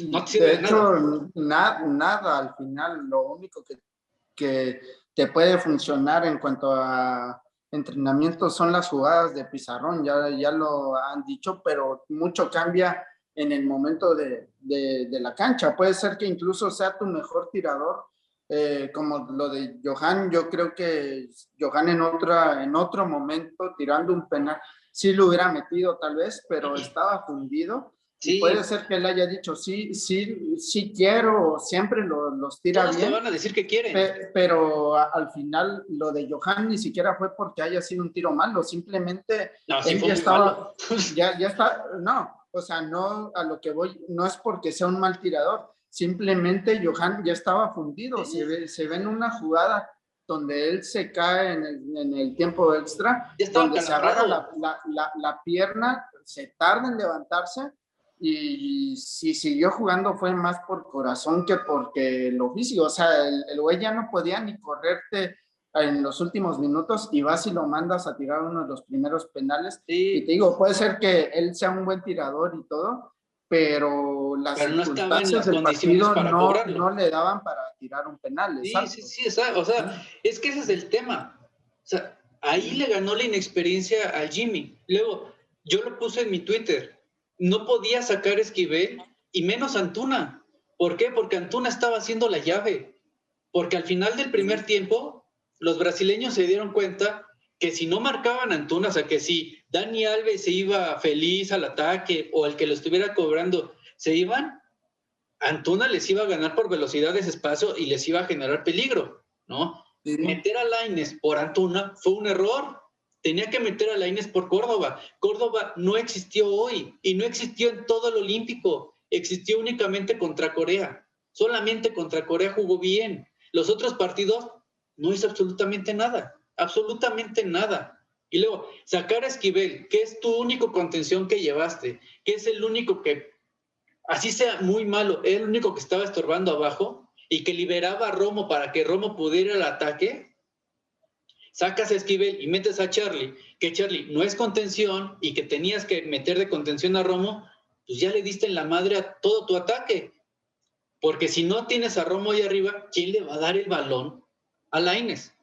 S2: no te
S1: De
S2: sirve de
S1: hecho,
S2: nada.
S1: nada al final. Lo único que te puede funcionar en cuanto a entrenamiento son las jugadas de pizarrón, ya lo han dicho, pero mucho cambia en el momento de la cancha. Puede ser que incluso sea tu mejor tirador, como lo de Johan. Yo creo que Johan en otro momento, tirando un penal, sí lo hubiera metido tal vez, pero estaba fundido. Y
S2: Sí.
S1: puede ser que él haya dicho, sí quiero, siempre los tira
S2: Todos
S1: bien.
S2: te van a decir que quieren.
S1: Pero al final lo de Johan ni siquiera fue porque haya sido un tiro malo, simplemente
S2: no, sí
S1: él
S2: fue
S1: ya
S2: muy
S1: estaba,
S2: malo.
S1: ya está, no, o sea, no, a lo que voy, no es porque sea un mal tirador, simplemente Johan ya estaba fundido.
S2: Sí.
S1: Se ve en una jugada donde él se cae en el tiempo extra, donde se agarra la pierna, se tarda en levantarse. Y si siguió jugando fue más por corazón que porque lo físico. O sea, el güey ya no podía ni correrte en los últimos minutos y vas y lo mandas a tirar uno de los primeros penales.
S2: Sí.
S1: Y te digo, puede ser que él sea un buen tirador y todo, pero las
S2: no estaba en
S1: circunstancias
S2: las
S1: del
S2: condiciones
S1: partido
S2: para cobrarlo.
S1: no le daban para tirar un penal.
S2: Sí, exacto. O sea, es que ese es el tema. O sea, ahí le ganó la inexperiencia al Jimmy. Luego, yo lo puse en mi Twitter. No podía sacar Esquivel y menos Antuna. ¿Por qué? Porque Antuna estaba haciendo la llave. Porque al final del primer tiempo, los brasileños se dieron cuenta que si no marcaban a Antuna, o sea, que si Dani Alves se iba feliz al ataque o el que lo estuviera cobrando se iban, Antuna les iba a ganar por velocidad de ese espacio y les iba a generar peligro, ¿no?
S1: Sí.
S2: Meter a Lainez por Antuna fue un error. Tenía que meter a Lainez por Córdoba. Córdoba no existió hoy y no existió en todo el Olímpico. Existió únicamente contra Corea. Solamente contra Corea jugó bien. Los otros partidos no hizo absolutamente nada. Absolutamente nada. Y luego, sacar a Esquivel, que es tu único contención que llevaste, que es el único que, así sea muy malo, era el único que estaba estorbando abajo y que liberaba a Romo para que Romo pudiera ir al ataque. Sacas a Esquivel y metes a Charlie, que Charlie no es contención y que tenías que meter de contención a Romo, pues ya le diste en la madre a todo tu ataque. Porque si no tienes a Romo ahí arriba, ¿quién le va a dar el balón a Lainez?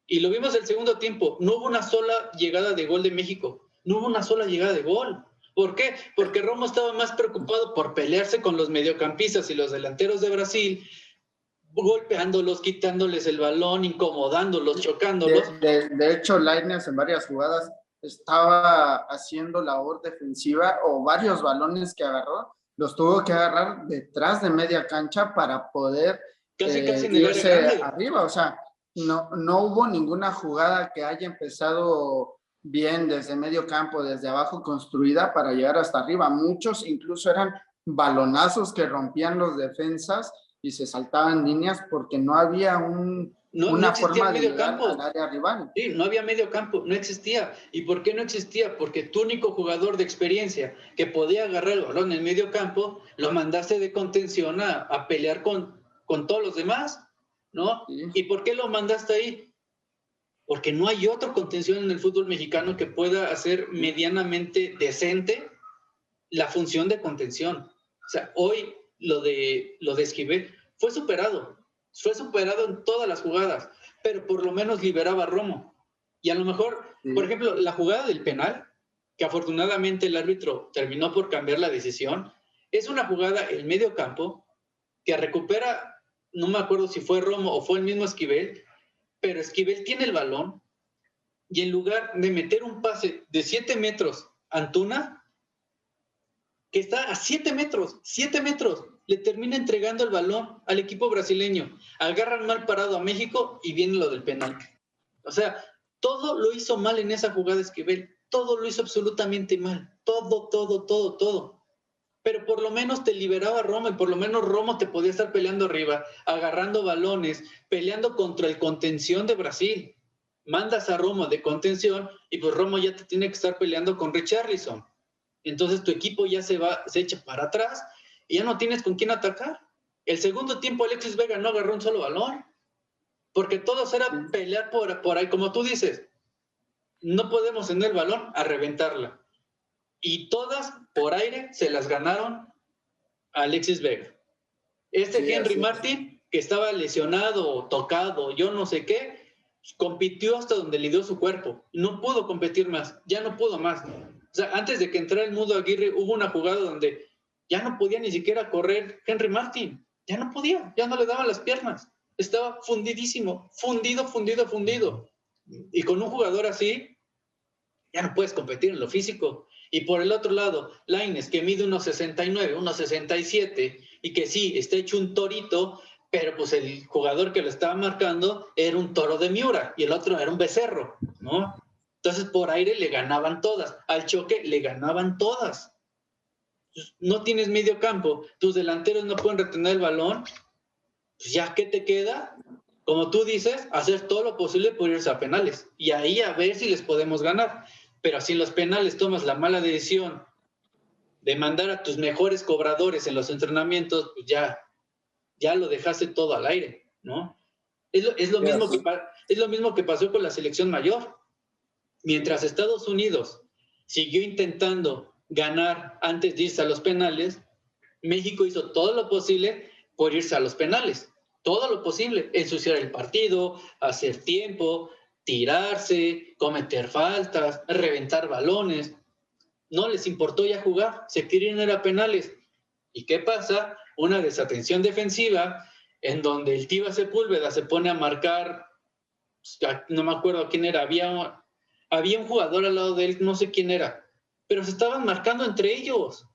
S2: Y lo vimos el segundo tiempo. No hubo una sola llegada de gol de México. No hubo una sola llegada de gol. ¿Por qué? Porque Romo estaba más preocupado por pelearse con los mediocampistas y los delanteros de Brasil, golpeándolos, quitándoles el balón, incomodándolos, chocándolos.
S1: De hecho, Lainez en varias jugadas estaba haciendo labor defensiva, o varios balones que agarró los tuvo que agarrar detrás de media cancha para poder
S2: casi en el área
S1: irse
S2: grande.
S1: arriba. O sea, no hubo ninguna jugada que haya empezado bien desde medio campo, desde abajo construida para llegar hasta arriba. Muchos incluso eran balonazos que rompían los defensas y se saltaban líneas porque no había una forma de llegar al área rival.
S2: Sí, no había medio campo, no existía. ¿Y por qué no existía? Porque tu único jugador de experiencia que podía agarrar el balón en el medio campo, lo mandaste de contención a pelear con todos los demás, ¿no? Sí. ¿Y por qué lo mandaste ahí? Porque no hay otro contención en el fútbol mexicano que pueda hacer medianamente decente la función de contención. O sea, hoy lo de Esquivel fue superado en todas las jugadas, pero por lo menos liberaba a Romo. Y a lo mejor, por ejemplo, la jugada del penal, que afortunadamente el árbitro terminó por cambiar la decisión, es una jugada en medio campo que recupera, no me acuerdo si fue Romo o fue el mismo Esquivel, pero Esquivel tiene el balón y en lugar de meter un pase de 7 metros a Antuna, que está a 7 metros, le termina entregando el balón al equipo brasileño. Agarran mal parado a México y viene lo del penal. O sea, todo lo hizo mal en esa jugada Esquivel. Todo lo hizo absolutamente mal. Todo. Pero por lo menos te liberaba Romo y por lo menos Romo te podía estar peleando arriba, agarrando balones, peleando contra el contención de Brasil. Mandas a Romo de contención y pues Romo ya te tiene que estar peleando con Richarlison. Entonces tu equipo ya se echa para atrás y ya no tienes con quién atacar. El segundo tiempo Alexis Vega no agarró un solo balón, porque todos era pelear por ahí, como tú dices, no podemos tener el balón a reventarla. Y todas por aire se las ganaron a Alexis Vega. Henry Martin, que estaba lesionado, tocado, yo no sé qué, compitió hasta donde le dio su cuerpo. No pudo competir más, ya no pudo más. O sea, antes de que entrara el Mudo Aguirre, hubo una jugada donde ya no podía ni siquiera correr Henry Martin. Ya no podía, ya no le daban las piernas. Estaba fundidísimo, fundido. Y con un jugador así, ya no puedes competir en lo físico. Y por el otro lado, Lainez, que mide 1.69, 1.67, y que sí, está hecho un torito, pero pues el jugador que lo estaba marcando era un toro de Miura, y el otro era un becerro, ¿no? Entonces por aire le ganaban todas, al choque le ganaban todas. No tienes medio campo, tus delanteros no pueden retener el balón, pues ya, ¿qué te queda? Como tú dices, hacer todo lo posible por irse a penales, y ahí a ver si les podemos ganar. Pero si en los penales tomas la mala decisión de mandar a tus mejores cobradores en los entrenamientos, pues ya lo dejaste todo al aire, ¿no? Es lo mismo que pasó con la selección mayor. Mientras Estados Unidos siguió intentando ganar antes de irse a los penales, México hizo todo lo posible por irse a los penales. Todo lo posible, ensuciar el partido, hacer tiempo, tirarse, cometer faltas, reventar balones. No les importó ya jugar, se querían ir a penales. ¿Y qué pasa? Una desatención defensiva en donde el Tiva Sepúlveda se pone a marcar, no me acuerdo quién era, había un jugador al lado de él, no sé quién era, pero se estaban marcando entre ellos.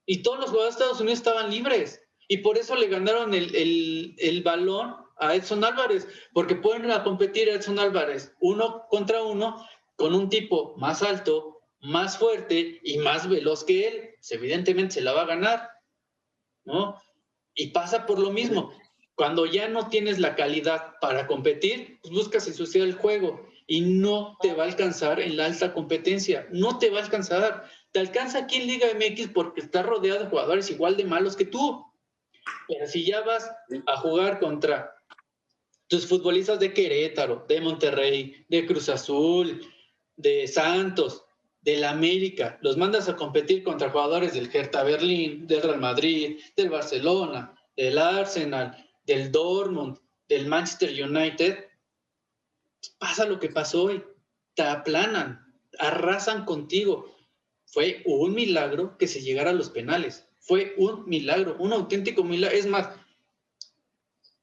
S2: Y todos los jugadores de Estados Unidos estaban libres. Y por eso le ganaron el balón a Edson Álvarez, porque pueden competir a Edson Álvarez 1-1 con un tipo más alto, más fuerte y más veloz que él. Pues evidentemente se la va a ganar, ¿no? Y pasa por lo mismo. Cuando ya no tienes la calidad para competir, pues buscas ensuciar el juego y no te va a alcanzar en la alta competencia. No te va a alcanzar. Te alcanza aquí en Liga MX porque estás rodeado de jugadores igual de malos que tú. Pero si ya vas a jugar contra tus futbolistas de Querétaro, de Monterrey, de Cruz Azul, de Santos, del América, los mandas a competir contra jugadores del Hertha Berlín, del Real Madrid, del Barcelona, del Arsenal, del Dortmund, del Manchester United, pasa lo que pasó hoy, te aplanan, arrasan contigo. Fue un milagro que se llegara a los penales, fue un milagro, un auténtico milagro. Es más,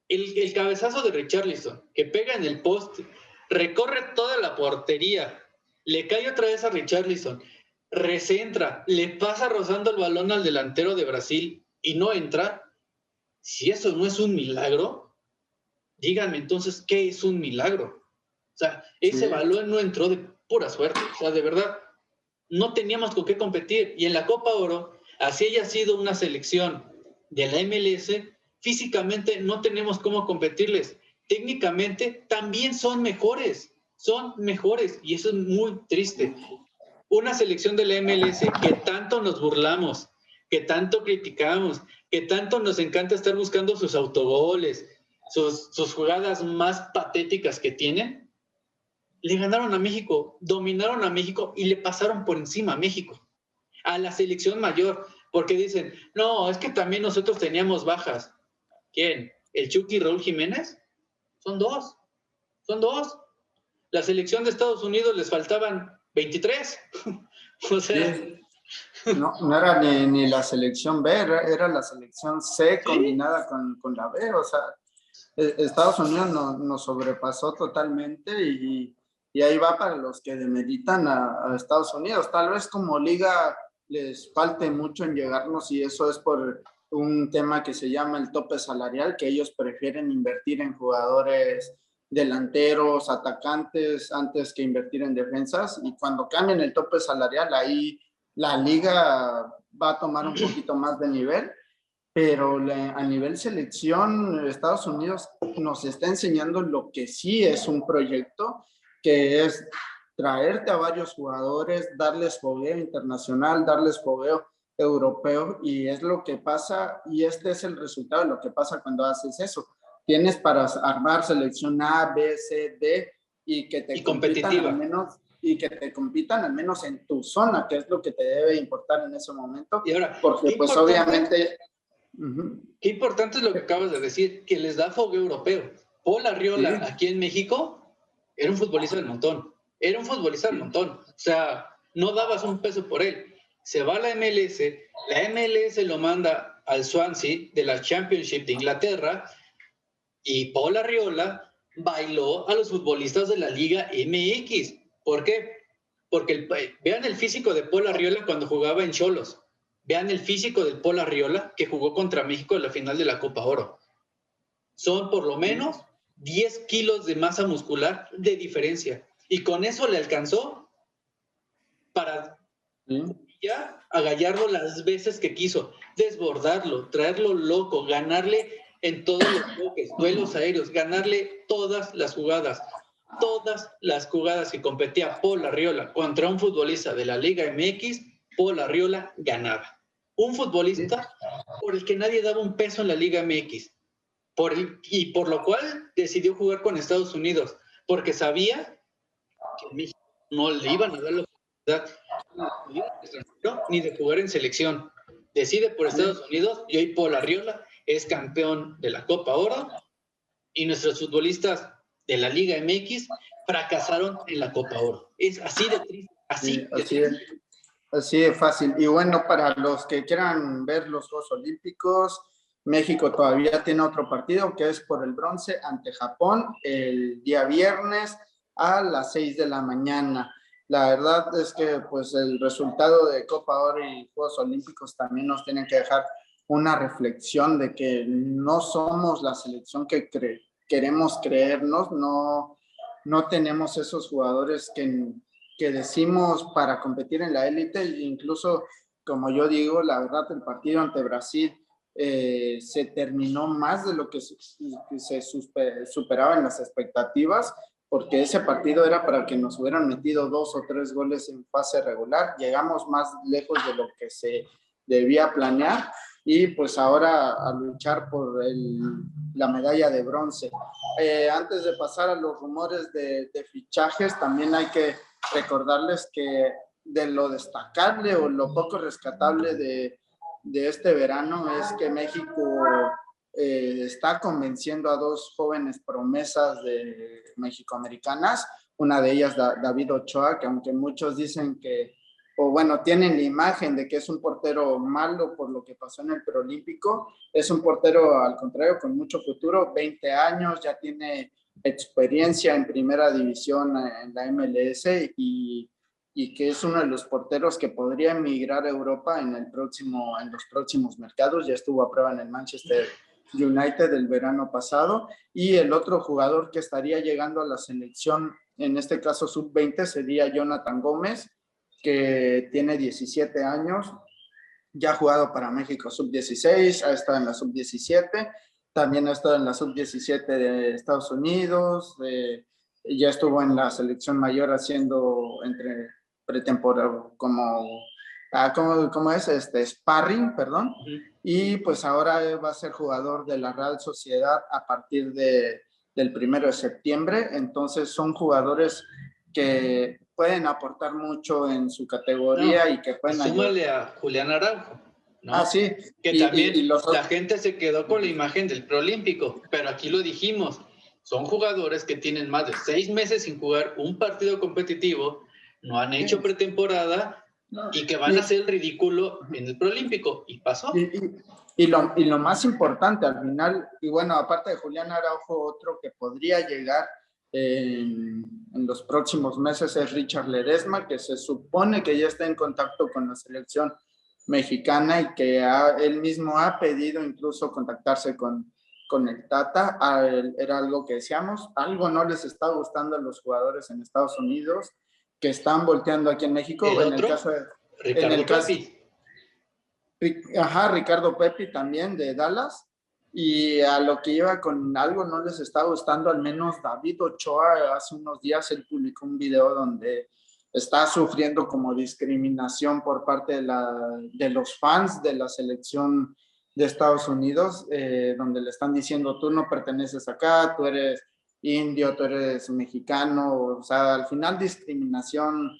S2: el cabezazo de Richarlison, que pega en el poste, recorre toda la portería, le cae otra vez a Richarlison, recentra, le pasa rozando el balón al delantero de Brasil y no entra. Si eso no es un milagro, díganme entonces, ¿qué es un milagro? O sea, ese balón no entró de pura suerte, o sea, de verdad, no teníamos con qué competir. Y en la Copa Oro, así haya sido una selección de la MLS, físicamente no tenemos cómo competirles. Técnicamente también son mejores, y eso es muy triste. Una selección de la MLS que tanto nos burlamos, que tanto criticamos, que tanto nos encanta estar buscando sus autogoles, sus jugadas más patéticas que tienen, le ganaron a México, dominaron a México y le pasaron por encima a México, a la selección mayor, porque dicen, no, es que también nosotros teníamos bajas. ¿Quién? ¿El Chucky y Raúl Jiménez? Son dos. La selección de Estados Unidos les faltaban 23. O sea...
S1: Sí. No era ni la selección B, era la selección C combinada con la B. O sea, Estados Unidos nos sobrepasó totalmente y ahí va para los que demeritan a Estados Unidos. Tal vez como liga les falte mucho en llegarnos y eso es por un tema que se llama el tope salarial, que ellos prefieren invertir en jugadores delanteros, atacantes, antes que invertir en defensas. Y cuando cambien el tope salarial, ahí la liga va a tomar un poquito más de nivel. Pero a nivel selección, Estados Unidos nos está enseñando lo que sí es un proyecto, que es traerte a varios jugadores, darles fogueo internacional, darles fogueo europeo, y es lo que pasa, y este es el resultado de lo que pasa cuando haces eso. Tienes para armar selección A, B, C, D, y que te compitan al menos, y que te compitan al menos en tu zona, que es lo que te debe importar en ese momento.
S2: Y ahora,
S1: porque pues obviamente...
S2: Qué importante es lo que acabas de decir, que les da fogueo europeo. Paul Arriola, sí, aquí en México, era un futbolista del montón. Era un futbolista del montón. O sea, no dabas un peso por él. Se va a la MLS lo manda al Swansea de la Championship de Inglaterra, y Paul Arriola bailó a los futbolistas de la Liga MX. ¿Por qué? Porque vean el físico de Paul Arriola cuando jugaba en Xolos. Vean el físico del Paul Arriola que jugó contra México en la final de la Copa Oro. Son por lo menos 10 kilos de masa muscular de diferencia. Y con eso le alcanzó para ya a Gallardo las veces que quiso. Desbordarlo, traerlo loco, ganarle en todos los toques, duelos aéreos, ganarle todas las jugadas. Todas las jugadas que competía Paul Arriola contra un futbolista de la Liga MX, Paul Arriola ganaba. Un futbolista por el que nadie daba un peso en la Liga MX. Y por lo cual decidió jugar con Estados Unidos, porque sabía que en México no le iban a dar la oportunidad ni de jugar en selección. Decide por Estados Unidos, y hoy Paul Arriola es campeón de la Copa Oro, y nuestros futbolistas de la Liga MX fracasaron en la Copa Oro. Es así de triste,
S1: así de fácil. Y bueno, para los que quieran ver los Juegos Olímpicos, México todavía tiene otro partido que es por el bronce ante Japón el día viernes a las 6 de la mañana. La verdad es que pues el resultado de Copa Oro y Juegos Olímpicos también nos tiene que dejar una reflexión de que no somos la selección que queremos creernos, no tenemos esos jugadores que decimos para competir en la élite. Incluso, como yo digo, la verdad, el partido ante Brasil se terminó más de lo que se superaba en las expectativas, porque ese partido era para que nos hubieran metido 2 o 3 goles en fase regular. Llegamos más lejos de lo que se debía planear, y pues ahora a luchar por la medalla de bronce. Antes de pasar a los rumores de fichajes, también hay que recordarles que de lo destacable o lo poco rescatable de este verano es que México está convenciendo a 2 jóvenes promesas de mexicoamericanas, una de ellas David Ochoa, que aunque muchos dicen que, o bueno, tienen la imagen de que es un portero malo por lo que pasó en el preolímpico, es un portero al contrario con mucho futuro, 20 años, ya tiene experiencia en primera división en la MLS, y que es uno de los porteros que podría emigrar a Europa en los próximos mercados. Ya estuvo a prueba en el Manchester United el verano pasado. Y el otro jugador que estaría llegando a la selección, en este caso sub-20, sería Jonathan Gómez, que tiene 17 años, ya ha jugado para México sub-16, ha estado en la sub-17, también ha estado en la sub-17 de Estados Unidos, ya estuvo en la selección mayor haciendo entre pretemporada ¿cómo es? Sparring, perdón. Y pues ahora va a ser jugador de la Real Sociedad a partir del 1 de septiembre. Entonces son jugadores que pueden aportar mucho en su categoría y que pueden
S2: súmale a Julián Araujo, ¿no?
S1: Sí.
S2: Que también la gente se quedó con la imagen del preolímpico, pero aquí lo dijimos, son jugadores que tienen más de 6 meses sin jugar un partido competitivo, no han hecho pretemporada y que van a hacer el ridículo en el preolímpico, y pasó.
S1: Y lo más importante al final, y bueno, aparte de Julián Araujo, otro que podría llegar en los próximos meses es Richard Ledesma, que se supone que ya está en contacto con la selección mexicana y que él mismo ha pedido incluso contactarse con el Tata. Era algo que decíamos, algo no les está gustando a los jugadores en Estados Unidos, que están volteando aquí en México.
S2: En el caso de Ricardo Pepi.
S1: Ricardo Pepi también de Dallas. Y a lo que iba con algo no les está gustando, al menos David Ochoa hace unos días él publicó un video donde está sufriendo como discriminación por parte de los fans de la selección de Estados Unidos, donde le están diciendo tú no perteneces acá, tú eres indio, tú eres mexicano, o sea, al final discriminación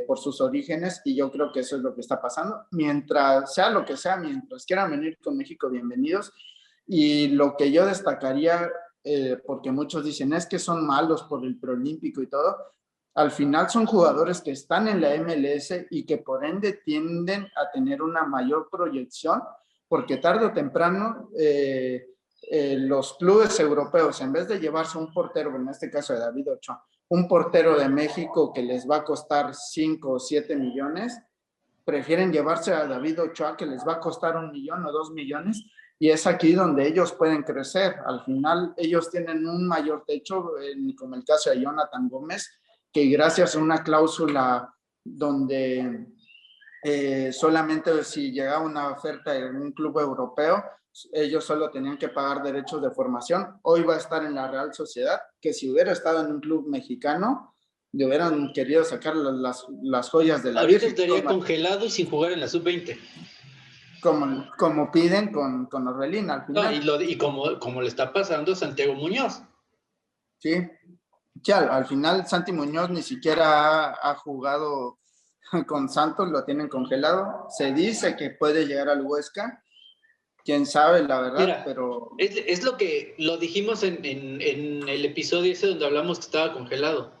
S1: por sus orígenes, y yo creo que eso es lo que está pasando. Mientras sea lo que sea, mientras quieran venir con México, bienvenidos. Y lo que yo destacaría, porque muchos dicen es que son malos por el preolímpico y todo, al final son jugadores que están en la MLS y que por ende tienden a tener una mayor proyección, porque tarde o temprano los clubes europeos, en vez de llevarse un portero, en este caso de David Ochoa, un portero de México que les va a costar 5 o 7 millones, prefieren llevarse a David Ochoa que les va a costar 1 millón o 2 millones, y es aquí donde ellos pueden crecer. Al final ellos tienen un mayor techo, como el caso de Jonathan Gómez, que gracias a una cláusula donde solamente si llegaba una oferta de un club europeo, ellos solo tenían que pagar derechos de formación. Hoy va a estar en la Real Sociedad, que si hubiera estado en un club mexicano, le hubieran querido sacar las joyas de la
S2: Ahorita
S1: Virgen.
S2: estaría congelado y sin jugar en la sub-20.
S1: Como piden con Orbelín al final.
S2: No, y como le está pasando a Santiago Muñoz.
S1: Sí, al final Santi Muñoz ni siquiera ha jugado con Santos, lo tienen congelado. Se dice que puede llegar al Huesca, quién sabe, la verdad.
S2: Mira,
S1: pero
S2: es lo que lo dijimos en el episodio ese donde hablamos que estaba congelado.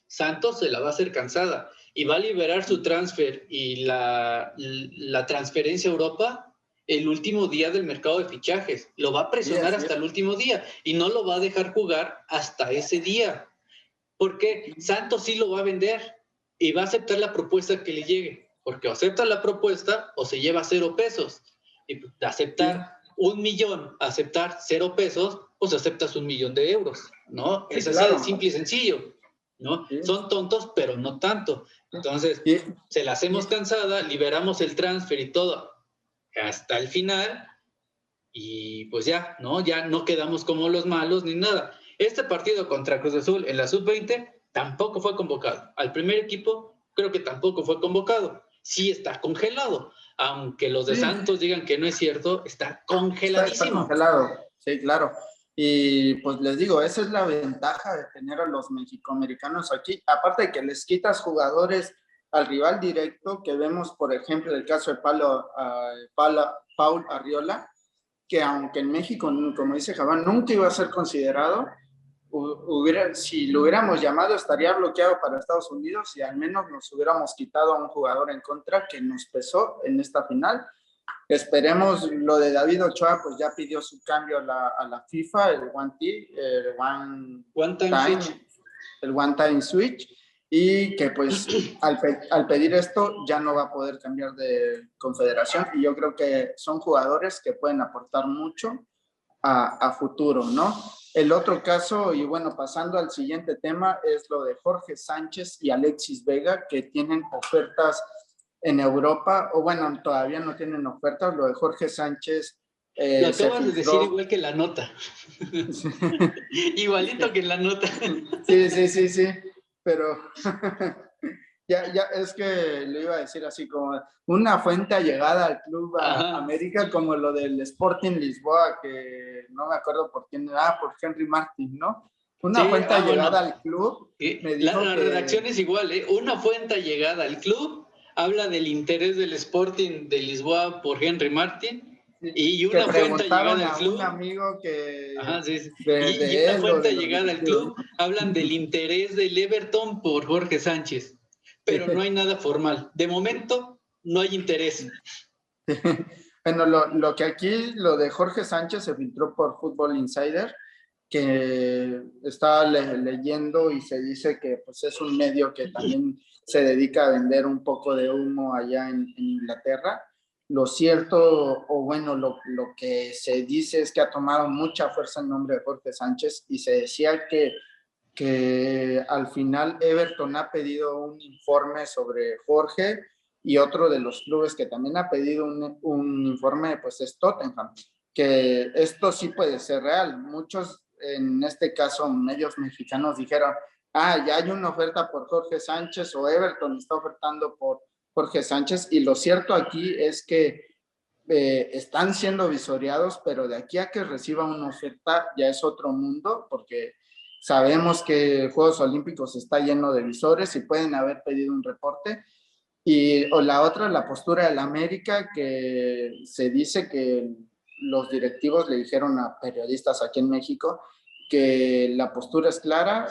S2: Santos se la va a hacer cansada y va a liberar su transfer y la transferencia a Europa el último día del mercado de fichajes. Lo va a presionar hasta el último día y no lo va a dejar jugar hasta ese día. Porque Santos sí lo va a vender y va a aceptar la propuesta que le llegue. Porque o acepta la propuesta o se lleva 0 pesos. Y de aceptar 1 millón, aceptar 0 pesos, pues aceptas 1 millón de euros, ¿no?
S1: Sí,
S2: es así
S1: claro.
S2: de simple y sencillo, ¿no? Sí. Son tontos, pero no tanto. Entonces, se la hacemos cansada, liberamos el transfer y todo hasta el final y pues ya, ¿no? Ya no quedamos como los malos ni nada. Este partido contra Cruz Azul en la sub-20 tampoco fue convocado. Al primer equipo creo que tampoco fue convocado. Sí está congelado. Aunque los de Santos digan que no es cierto, está congeladísimo.
S1: Está congelado, sí, claro. Y pues les digo, esa es la ventaja de tener a los mexicoamericanos aquí. Aparte de que les quitas jugadores al rival directo, que vemos, por ejemplo, el caso de Paul Arriola, que aunque en México, como dice Javán, nunca iba a ser considerado, si lo hubiéramos llamado estaría bloqueado para Estados Unidos y al menos nos hubiéramos quitado a un jugador en contra que nos pesó en esta final. Esperemos. Lo de David Ochoa, pues ya pidió su cambio a la FIFA, el One Time Switch, y que pues al pedir esto ya no va a poder cambiar de confederación, y yo creo que son jugadores que pueden aportar mucho a futuro, ¿no? El otro caso, y bueno, pasando al siguiente tema, es lo de Jorge Sánchez y Alexis Vega, que tienen ofertas en Europa, o bueno, todavía no tienen ofertas. Lo de Jorge Sánchez
S2: lo acabas de decir igual que en la nota. Igualito que en la nota.
S1: Sí, pero ya es que lo iba a decir así como una fuente allegada al club América, como lo del Sporting Lisboa, que no me acuerdo por quién era, por Henry Martin, ¿no? Una fuente allegada al club me dijo
S2: la redacción es igual, ¿eh? Una fuente allegada al club habla del interés del Sporting de Lisboa por Henry Martin. Y una fuente llegada al club.
S1: Un amigo que.
S2: Y una fuente llegada al club hablan del interés del Everton por Jorge Sánchez. Pero no hay nada formal. De momento, no hay interés.
S1: Bueno, lo que aquí, lo de Jorge Sánchez se filtró por Football Insider, que estaba leyendo y se dice que pues, es un medio que también se dedica a vender un poco de humo allá en Inglaterra. Lo cierto, o bueno, lo que se dice es que ha tomado mucha fuerza el nombre de Jorge Sánchez, y se decía que al final Everton ha pedido un informe sobre Jorge, y otro de los clubes que también ha pedido un informe pues es Tottenham. que esto sí puede ser real. Muchos, en este caso, medios mexicanos dijeron, ya hay una oferta por Jorge Sánchez o Everton está ofertando por Jorge Sánchez, y lo cierto aquí es que están siendo visoreados, pero de aquí a que reciba una oferta ya es otro mundo, porque sabemos que Juegos Olímpicos está lleno de visores y pueden haber pedido un reporte. O la otra, la postura del América, que se dice que los directivos le dijeron a periodistas aquí en México que la postura es clara.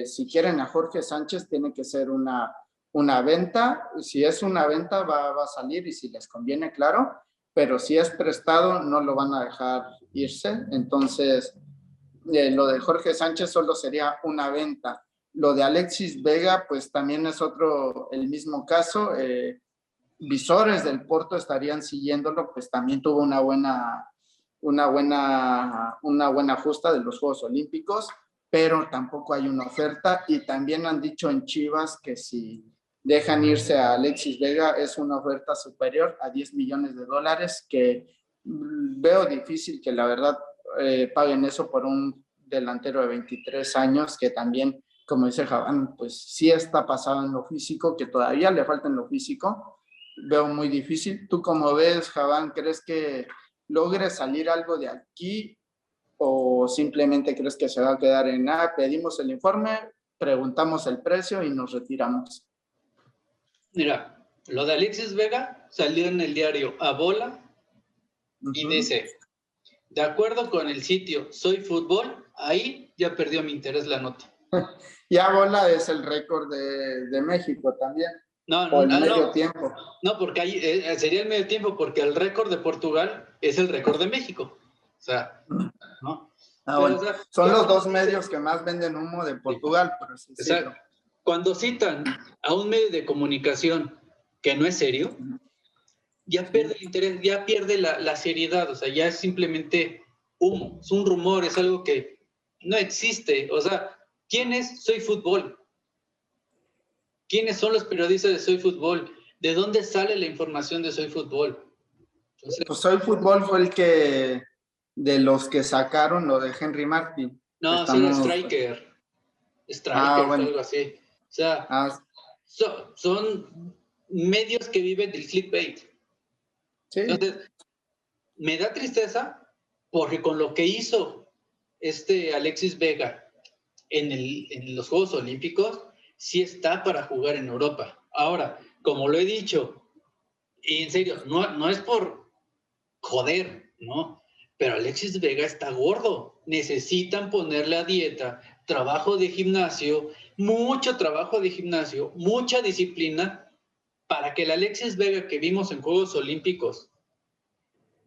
S1: Si quieren a Jorge Sánchez, tiene que ser una venta. Si es una venta, va a salir, y si les conviene, claro, pero si es prestado, no lo van a dejar irse. Entonces, lo de Jorge Sánchez solo sería una venta. Lo de Alexis Vega, pues también es el mismo caso. Visores del Porto estarían siguiéndolo, pues también tuvo una buena justa de los Juegos Olímpicos, pero tampoco hay una oferta. Y también han dicho en Chivas que si dejan irse a Alexis Vega es una oferta superior a $10 millones, que veo difícil que la verdad paguen eso por un delantero de 23 años, que también, como dice Javán, pues sí está pasado en lo físico, que todavía le falta en lo físico. Veo muy difícil. ¿Tú cómo ves, Javán? ¿Crees que logre salir algo de aquí, o simplemente crees que se va a quedar en pedimos el informe, preguntamos el precio y nos retiramos?
S2: Mira, lo de Alexis Vega salió en el diario A Bola y dice, de acuerdo con el sitio Soy Fútbol, ahí ya perdió mi interés la nota.
S1: Y A Bola es el récord de México también. O el medio tiempo.
S2: No, porque ahí sería el medio tiempo, porque el récord de Portugal es el récord de México. O sea, ¿no?
S1: Bueno, o sea, son los dos medios que más venden humo de Portugal, por así decirlo.
S2: Cuando citan a un medio de comunicación que no es serio, ya pierde el interés, ya pierde la seriedad. O sea, ya es simplemente humo, es un rumor, es algo que no existe. O sea, ¿quién es Soy Fútbol? ¿Quiénes son los periodistas de Soy Fútbol? ¿De dónde sale la información de Soy Fútbol?
S1: Entonces, pues Soy Fútbol fue el que, de los que sacaron lo de Henry Martin.
S2: No, sí era Striker. Bueno. Algo así. O sea, son medios que viven del clickbait. Sí. Entonces, me da tristeza porque con lo que hizo Alexis Vega en los Juegos Olímpicos, sí está para jugar en Europa. Ahora, como lo he dicho, y en serio, no es por joder, ¿no? Pero Alexis Vega está gordo. Necesitan ponerle a dieta, trabajo de gimnasio, mucho trabajo de gimnasio, mucha disciplina, para que el Alexis Vega que vimos en Juegos Olímpicos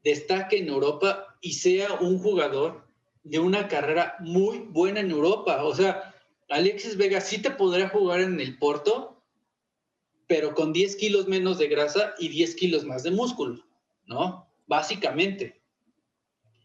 S2: destaque en Europa y sea un jugador de una carrera muy buena en Europa. O sea, Alexis Vega sí te podrá jugar en el Porto, pero con 10 kilos menos de grasa y 10 kilos más de músculo, ¿no? Básicamente.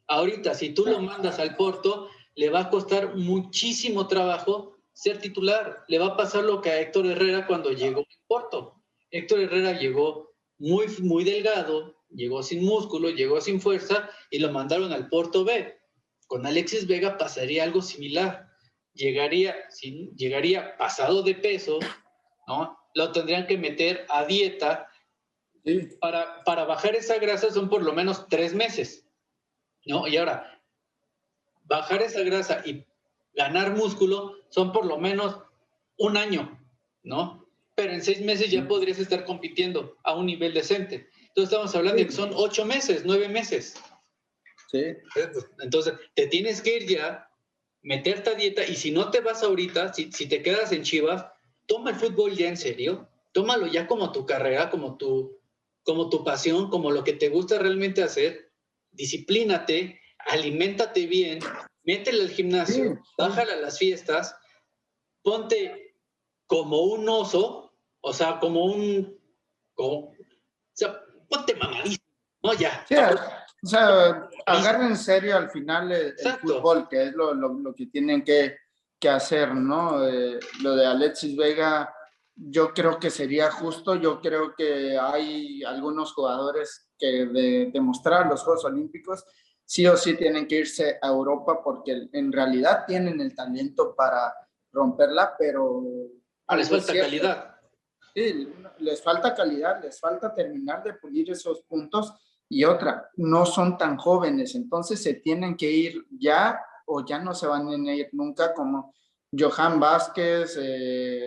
S2: Ahorita, si tú lo mandas al Porto, le va a costar muchísimo trabajo ser titular. Le va a pasar lo que a Héctor Herrera cuando llegó al Porto. Héctor Herrera llegó muy, muy delgado, llegó sin músculo, llegó sin fuerza y lo mandaron al Porto B. Con Alexis Vega pasaría algo similar. Llegaría pasado de peso, ¿no? Lo tendrían que meter a dieta. Sí. Para bajar esa grasa son por lo menos 3 meses, ¿no? Y ahora, bajar esa grasa y ganar músculo son por lo menos 1 año, ¿no? Pero en 6 meses ya podrías estar compitiendo a un nivel decente. Entonces estamos hablando de que son 8 meses, 9 meses. Sí. Entonces, te tienes que ir ya, meterte a dieta, y si no te vas ahorita, si te quedas en Chivas, toma el fútbol ya en serio, tómalo ya como tu carrera, como tu pasión, como lo que te gusta realmente hacer, disciplínate, aliméntate bien, métele al gimnasio, bájale a las fiestas, ponte como un oso, o sea, ponte mamadísimo, ¿no? Ya.
S1: Sí, o sea, agarren en serio al final el fútbol, que es lo que tienen que hacer, ¿no? Lo de Alexis Vega, yo creo que sería justo. Yo creo que hay algunos jugadores que demostrar los Juegos Olímpicos sí o sí tienen que irse a Europa porque en realidad tienen el talento para romperla, pero
S2: Les
S1: algo es
S2: falta
S1: cierto.
S2: calidad.
S1: Sí, les falta calidad, les falta terminar de pulir esos puntos y otra, no son tan jóvenes, entonces se tienen que ir ya o ya no se van a ir nunca como Johan Vázquez,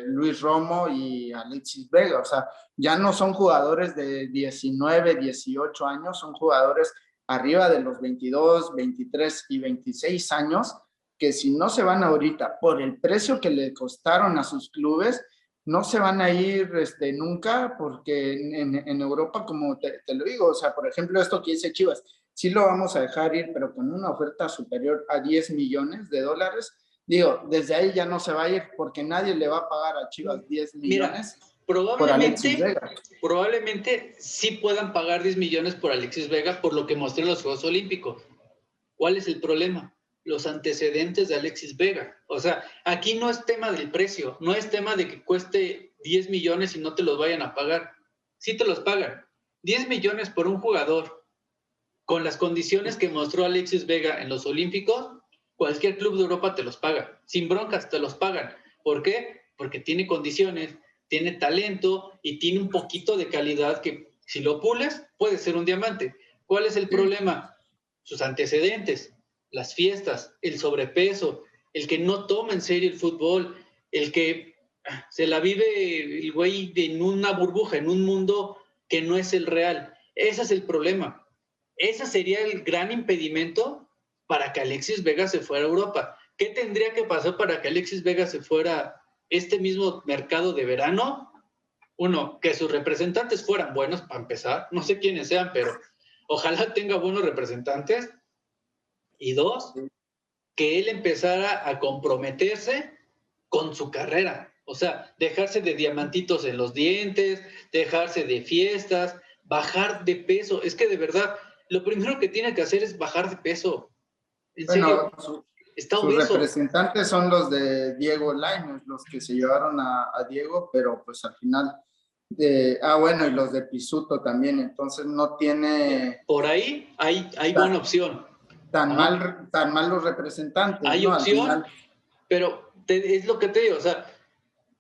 S1: Luis Romo y Alexis Vega, o sea, ya no son jugadores de 19, 18 años, son jugadores arriba de los 22, 23 y 26 años que si no se van ahorita por el precio que le costaron a sus clubes, no se van a ir nunca porque en Europa, como te lo digo, o sea, por ejemplo, esto que dice Chivas, sí lo vamos a dejar ir, pero con una oferta superior a 10 millones de dólares. Digo, desde ahí ya no se va a ir porque nadie le va a pagar a Chivas 10 millones.
S2: Mira,
S1: por Alexis Vega.
S2: Probablemente sí puedan pagar 10 millones por Alexis Vega por lo que mostró en los Juegos Olímpicos. ¿Cuál es el problema? Los antecedentes de Alexis Vega. O sea, aquí no es tema del precio, no es tema de que cueste 10 millones y no te los vayan a pagar. Sí te los pagan. 10 millones por un jugador con las condiciones que mostró Alexis Vega en los Olímpicos, cualquier club de Europa te los paga. Sin broncas te los pagan. ¿Por qué? Porque tiene condiciones, tiene talento y tiene un poquito de calidad que si lo pules puede ser un diamante. ¿Cuál es el problema? Sus antecedentes, las fiestas, el sobrepeso, el que no toma en serio el fútbol, el que se la vive el güey en una burbuja, en un mundo que no es el real. Ese es el problema. Ese sería el gran impedimento para que Alexis Vega se fuera a Europa. ¿Qué tendría que pasar para que Alexis Vega se fuera este mismo mercado de verano? Uno, que sus representantes fueran buenos para empezar. No sé quiénes sean, pero ojalá tenga buenos representantes. Y dos, que él empezara a comprometerse con su carrera. O sea, dejarse de diamantitos en los dientes, dejarse de fiestas, bajar de peso. Es que de verdad, lo primero que tiene que hacer es bajar de peso. En serio, está
S1: sus
S2: obeso.
S1: representantes son los de Diego Lainez, los que se llevaron a Diego, pero pues al final bueno, y los de Pisuto también, entonces no tiene...
S2: Por ahí hay buena opción.
S1: Tan mal los representantes,
S2: hay
S1: ¿no?
S2: opción,
S1: al final...
S2: pero es lo que te digo, o sea,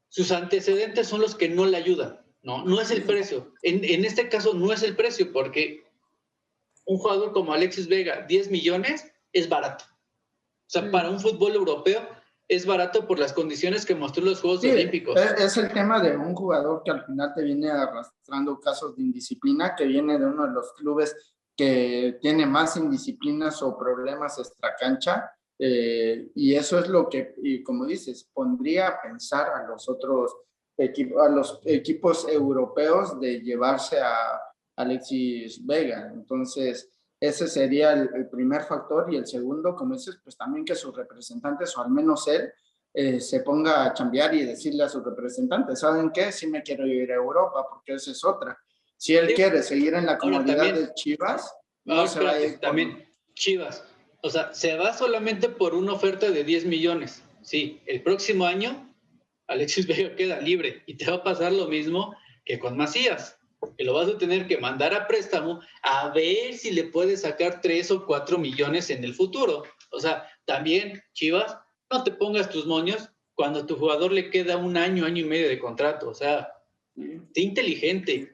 S2: sus antecedentes son los que no le ayudan, ¿no? No es el precio. En este caso no es el precio, porque un jugador como Alexis Vega, 10 millones, es barato. O sea, para un fútbol europeo es barato por las condiciones que mostró en los Juegos Olímpicos.
S1: Es el tema de un jugador que al final te viene arrastrando casos de indisciplina, que viene de uno de los clubes que tiene más indisciplinas o problemas extracancha, y eso es lo que, y como dices, pondría a pensar a los otros equipos, a los equipos europeos de llevarse a Alexis Vega. Entonces, ese sería el primer factor, y el segundo, como dices, pues también que sus representantes, o al menos él, se ponga a chambear y decirle a sus representantes, ¿saben qué? Sí me quiero ir a Europa, porque esa es otra. Si él quiere seguir en la comodidad de Chivas, no se va a ir
S2: también Chivas. O sea, se va solamente por una oferta de 10 millones. Sí, el próximo año Alexis Vega queda libre y te va a pasar lo mismo que con Macías, que lo vas a tener que mandar a préstamo a ver si le puedes sacar 3 o 4 millones en el futuro. O sea, también Chivas, no te pongas tus moños cuando a tu jugador le queda un año, año y medio de contrato. O sea, sé inteligente,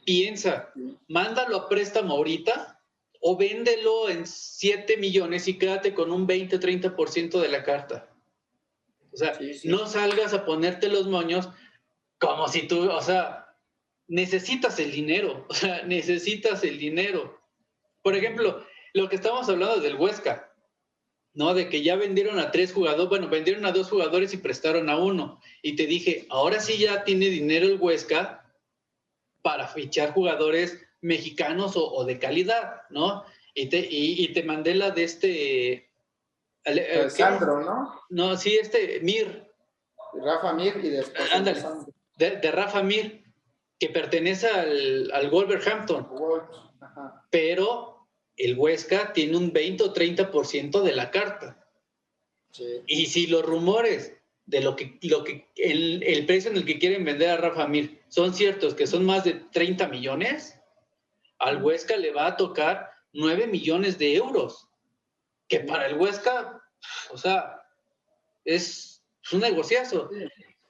S2: piensa, mándalo a préstamo ahorita o véndelo en 7 millones y quédate con un 20-30% de la carta. O sea, no salgas a ponerte los moños como si tú, o sea, necesitas el dinero, o sea, necesitas el dinero. Por ejemplo, lo que estamos hablando del Huesca, ¿no? De que ya vendieron a 3 jugadores, bueno, vendieron a 2 jugadores y prestaron a 1. Y te dije, ahora sí ya tiene dinero el Huesca para fichar jugadores mexicanos o de calidad, ¿no? Y te mandé la de
S1: Sandro, ¿no?
S2: No, sí, Mir.
S1: Rafa Mir y después...
S2: Ándale, de Rafa Mir, que pertenece al Wolverhampton.
S1: Ajá.
S2: Pero el Huesca tiene un 20 o 30% de la carta.
S1: Sí.
S2: Y si los rumores de el precio en el que quieren vender a Rafa Mir son ciertos, que son más de 30 millones, al Huesca le va a tocar 9 millones de euros, que para el Huesca, o sea, es un negociazo.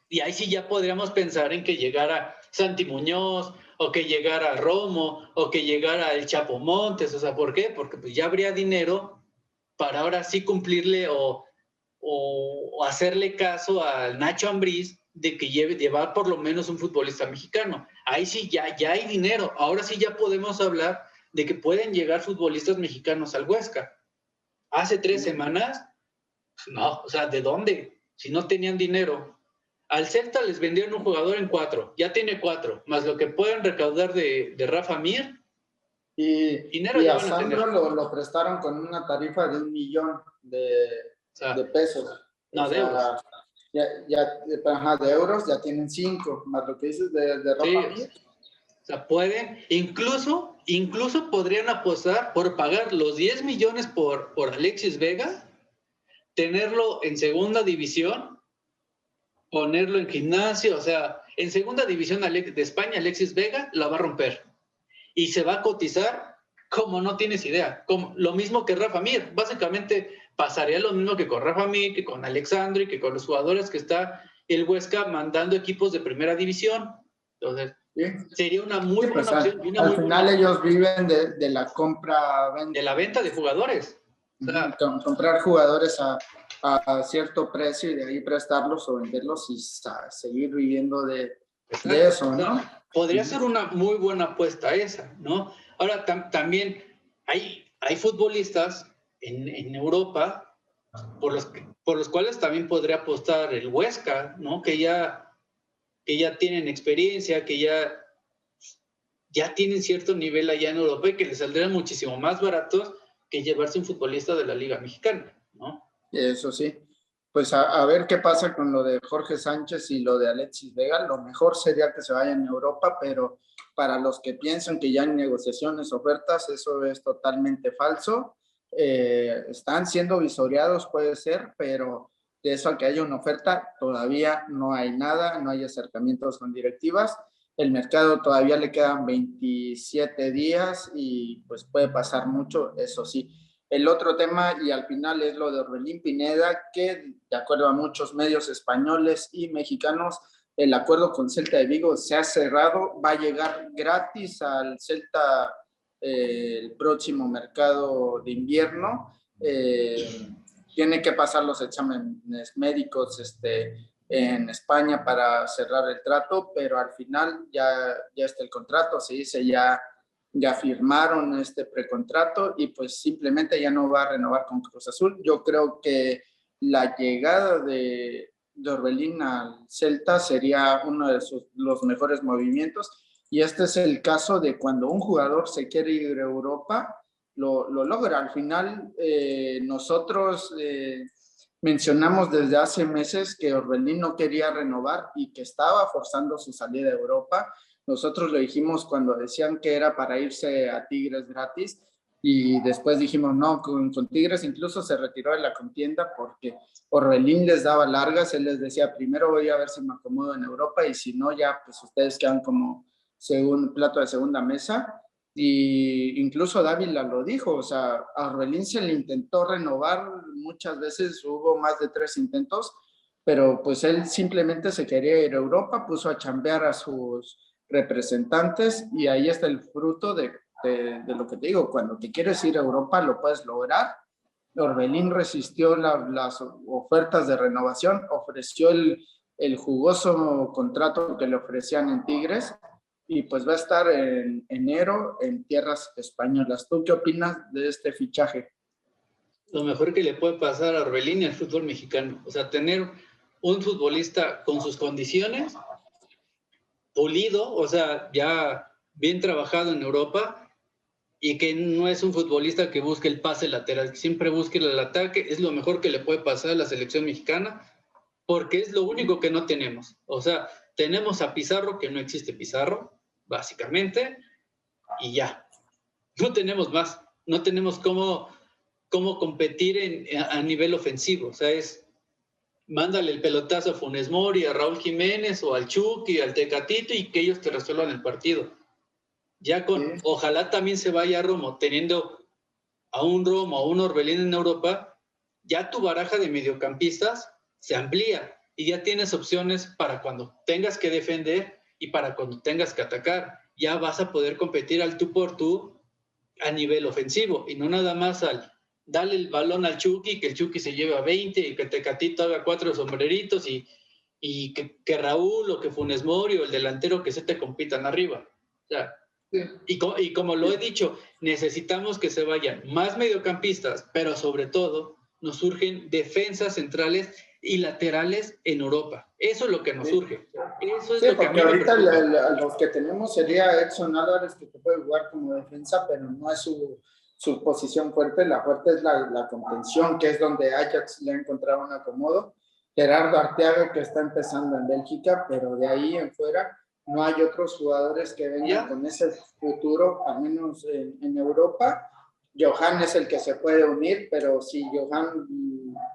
S2: Y ahí sí ya podríamos pensar en que llegara Santi Muñoz, o que llegara Romo, o que llegara el Chapo Montes. O sea, ¿por qué? Porque pues ya habría dinero para ahora sí cumplirle o hacerle caso al Nacho Ambriz de que llevar por lo menos un futbolista mexicano. Ahí sí ya hay dinero. Ahora sí ya podemos hablar de que pueden llegar futbolistas mexicanos al Huesca. Hace 3 semanas, no, o sea, ¿de dónde? Si no tenían dinero. Al Celta les vendieron un jugador en 4, ya tiene 4, más lo que pueden recaudar de Rafa Mir, dinero
S1: Y
S2: ya
S1: a
S2: van a tener.
S1: Sandro lo prestaron con una tarifa de 1 millón de pesos.
S2: No,
S1: O
S2: de euros.
S1: De euros ya tienen 5, más lo que dices de Rafa Mir.
S2: O sea, pueden, incluso podrían apostar por pagar los 10 millones por Alexis Vega, tenerlo en segunda división, ponerlo en gimnasio. O sea, en segunda división de España, Alexis Vega la va a romper. Y se va a cotizar como no tienes idea. Como, lo mismo que Rafa Mir. Básicamente pasaría lo mismo que con Rafa Mir, que con Alexandro y que con los jugadores que está el Huesca mandando equipos de primera división. Entonces,
S1: ¿sí?
S2: Sería una muy buena opción. Y
S1: al final ellos viven de la compra-venta.
S2: De la venta de jugadores. O sea,
S1: comprar jugadores a cierto precio y de ahí prestarlos o venderlos y seguir viviendo de eso, ¿no?
S2: O sea, podría ser una muy buena apuesta esa, ¿no? Ahora, también hay futbolistas en Europa por los cuales también podría apostar el Huesca, ¿no? Que ya tienen experiencia, que ya tienen cierto nivel allá en Europa y que les saldrían muchísimo más baratos que llevarse un futbolista de la Liga Mexicana, ¿no?
S1: Eso sí. Pues a ver qué pasa con lo de Jorge Sánchez y lo de Alexis Vega. Lo mejor sería que se vayan a Europa, pero para los que piensan que ya hay negociaciones, ofertas, eso es totalmente falso. Están siendo visoreados, puede ser, pero de eso a que haya una oferta, todavía no hay nada, no hay acercamientos con directivas. El mercado todavía le quedan 27 días y pues puede pasar mucho, eso sí. El otro tema, y al final, es lo de Orbelín Pineda, que de acuerdo a muchos medios españoles y mexicanos, el acuerdo con Celta de Vigo se ha cerrado, va a llegar gratis al Celta el próximo mercado de invierno. Tiene que pasar los exámenes médicos en España para cerrar el trato, pero al final ya está el contrato, se dice ya firmaron este precontrato y pues simplemente ya no va a renovar con Cruz Azul. Yo creo que la llegada de Orbelín al Celta sería uno de los mejores movimientos, y este es el caso de cuando un jugador se quiere ir a Europa, lo logra. Al final nosotros mencionamos desde hace meses que Orbelín no quería renovar y que estaba forzando su salida a Europa. Nosotros lo dijimos cuando decían que era para irse a Tigres gratis, y después dijimos no, con Tigres incluso se retiró de la contienda porque Orbelín les daba largas. Él les decía, primero voy a ver si me acomodo en Europa y si no, ya pues ustedes quedan como plato de segunda mesa. Y incluso Dávila lo dijo, o sea, a Orbelín se le intentó renovar muchas veces, hubo más de 3 intentos, pero pues él simplemente se quería ir a Europa, puso a chambear a sus representantes y ahí está el fruto de lo que te digo. Cuando te quieres ir a Europa lo puedes lograr. Orbelín resistió las ofertas de renovación, ofreció el jugoso contrato que le ofrecían en Tigres y pues va a estar en enero en tierras españolas. ¿Tú qué opinas de este fichaje?
S2: Lo mejor que le puede pasar a Orbelín y al fútbol mexicano, o sea, tener un futbolista con sus condiciones, pulido, o sea, ya bien trabajado en Europa, y que no es un futbolista que busque el pase lateral, que siempre busque el ataque. Es lo mejor que le puede pasar a la selección mexicana, porque es lo único que no tenemos. O sea, tenemos a Pizarro, que no existe Pizarro, básicamente, y ya. No tenemos más, no tenemos cómo competir a nivel ofensivo. O sea, mándale el pelotazo a Funes Mori, a Raúl Jiménez o al Chucky, al Tecatito, y que ellos te resuelvan el partido. Ojalá también se vaya Romo, teniendo a un Romo, a un Orbelín en Europa, ya tu baraja de mediocampistas se amplía y ya tienes opciones para cuando tengas que defender y para cuando tengas que atacar. Ya vas a poder competir al tú por tú a nivel ofensivo y no nada más al darle el balón al Chucky, que el Chucky se lleve a 20 y que Tecatito haga 4 sombreritos y que Raúl o que Funes Mori o el delantero que se te compitan arriba. O sea,
S1: Sí.
S2: y como lo he dicho, necesitamos que se vayan más mediocampistas, pero sobre todo nos surgen defensas centrales y laterales en Europa. Eso es lo que nos surge. Eso es
S1: Sí,
S2: lo que a mí
S1: porque
S2: me
S1: ahorita
S2: preocupa.
S1: los que tenemos sería Edson Álvarez, que te puede jugar como defensa, pero no es su posición fuerte. La fuerte es la contención, que es donde Ajax le ha encontrado un acomodo. Gerardo Arteaga, que está empezando en Bélgica, pero de ahí en fuera no hay otros jugadores que vengan con ese futuro, al menos en Europa. Johan es el que se puede unir, pero si Johan,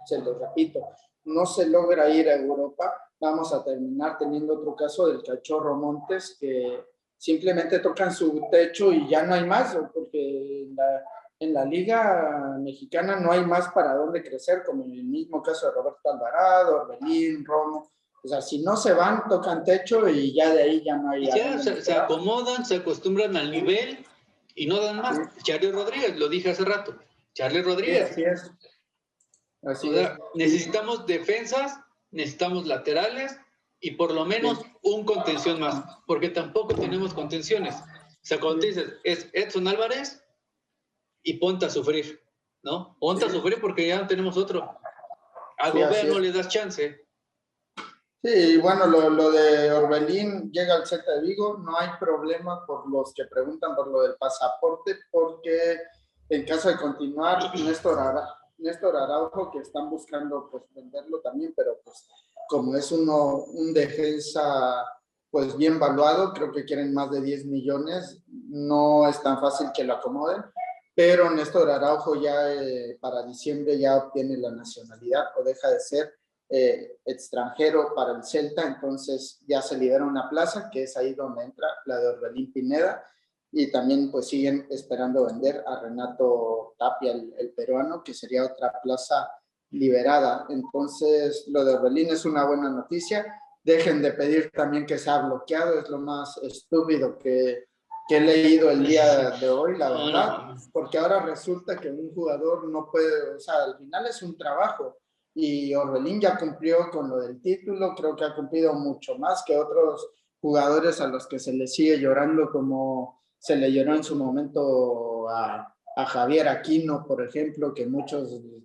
S1: se lo repito, no se logra ir a Europa, vamos a terminar teniendo otro caso del Cachorro Montes, que simplemente tocan su techo y ya no hay más, porque en la Liga Mexicana no hay más para dónde crecer, como en el mismo caso de Roberto Alvarado, Orbelín, Romo. O sea, si no se van, tocan techo y ya de ahí ya no hay.
S2: Y ya se acomodan, se acostumbran al nivel y no dan más.
S1: Sí.
S2: Charlie Rodríguez, lo dije hace rato. Charlie Rodríguez.
S1: Sí, así es. Así
S2: O sea, necesitamos defensas, necesitamos laterales y por lo menos un contención más, porque tampoco tenemos contenciones. O sea, cuando te dices, es Edson Álvarez y ponte a sufrir, ¿no? Ponte a sufrir porque ya no tenemos otro. A Gobea no le das chance.
S1: Sí, bueno, lo de Orbelín llega al Celta de Vigo, no hay problema por los que preguntan por lo del pasaporte, porque en caso de continuar, Néstor Araujo, que están buscando pues venderlo también, pero pues como es un defensa pues bien valuado, creo que quieren más de 10 millones, no es tan fácil que lo acomoden, pero Néstor Araujo ya para diciembre ya obtiene la nacionalidad o deja de ser extranjero para el Celta, entonces ya se libera una plaza, que es ahí donde entra la de Orbelín Pineda, y también pues siguen esperando vender a Renato Tapia, el peruano, que sería otra plaza liberada. Entonces lo de Orbelín es una buena noticia. Dejen de pedir también que sea bloqueado, es lo más estúpido que he leído el día de hoy, la verdad, porque ahora resulta que un jugador no puede, o sea, al final es un trabajo, y Orbelín ya cumplió con lo del título, creo que ha cumplido mucho más que otros jugadores a los que se les sigue llorando, como se le lloró en su momento a Javier Aquino, por ejemplo, que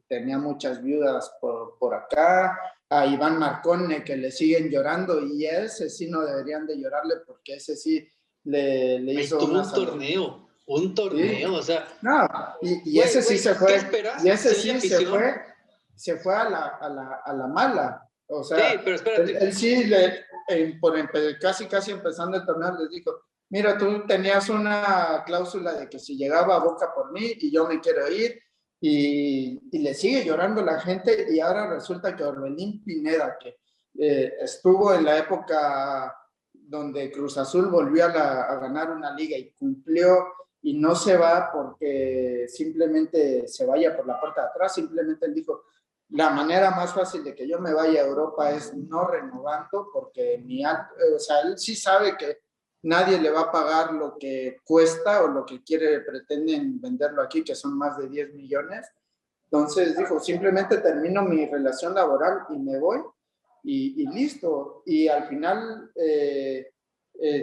S1: tenía muchas viudas por acá, a Iván Marcone, que le siguen llorando, y a ese sí no deberían de llorarle, porque ese sí le hizo
S2: un torneo, ¿sí? O sea.
S1: No, y ese sí se fue.
S2: ¿Qué esperas?
S1: Y ese sí se fue a la mala. O sea,
S2: sí, pero espérate.
S1: Él sí, casi empezando el torneo, les dijo: mira, tú tenías una cláusula de que si llegaba a Boca por mí y yo me quiero ir, y le sigue llorando la gente, y ahora resulta que Orbelín Pineda, que estuvo en la época donde Cruz Azul volvió a ganar una liga y cumplió, y no se va porque simplemente se vaya por la puerta de atrás. Simplemente él dijo: la manera más fácil de que yo me vaya a Europa es no renovando, porque o sea, él sí sabe que nadie le va a pagar lo que cuesta o lo que pretenden venderlo aquí, que son más de 10 millones. Entonces dijo: simplemente termino mi relación laboral y me voy, y listo. Y al final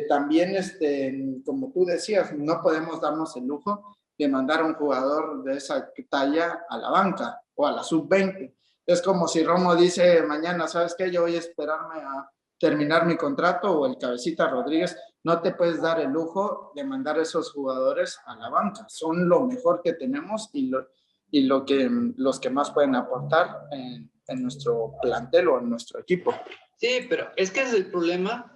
S1: también, como tú decías, no podemos darnos el lujo de mandar a un jugador de esa talla a la banca o a la sub-20. Es como si Romo dice mañana: ¿sabes qué? Yo voy a esperarme a terminar mi contrato, o el Cabecita Rodríguez. No te puedes dar el lujo de mandar a esos jugadores a la banca. Son lo mejor que tenemos y los que más pueden aportar en nuestro plantel o en nuestro equipo.
S2: Sí, pero es que es el problema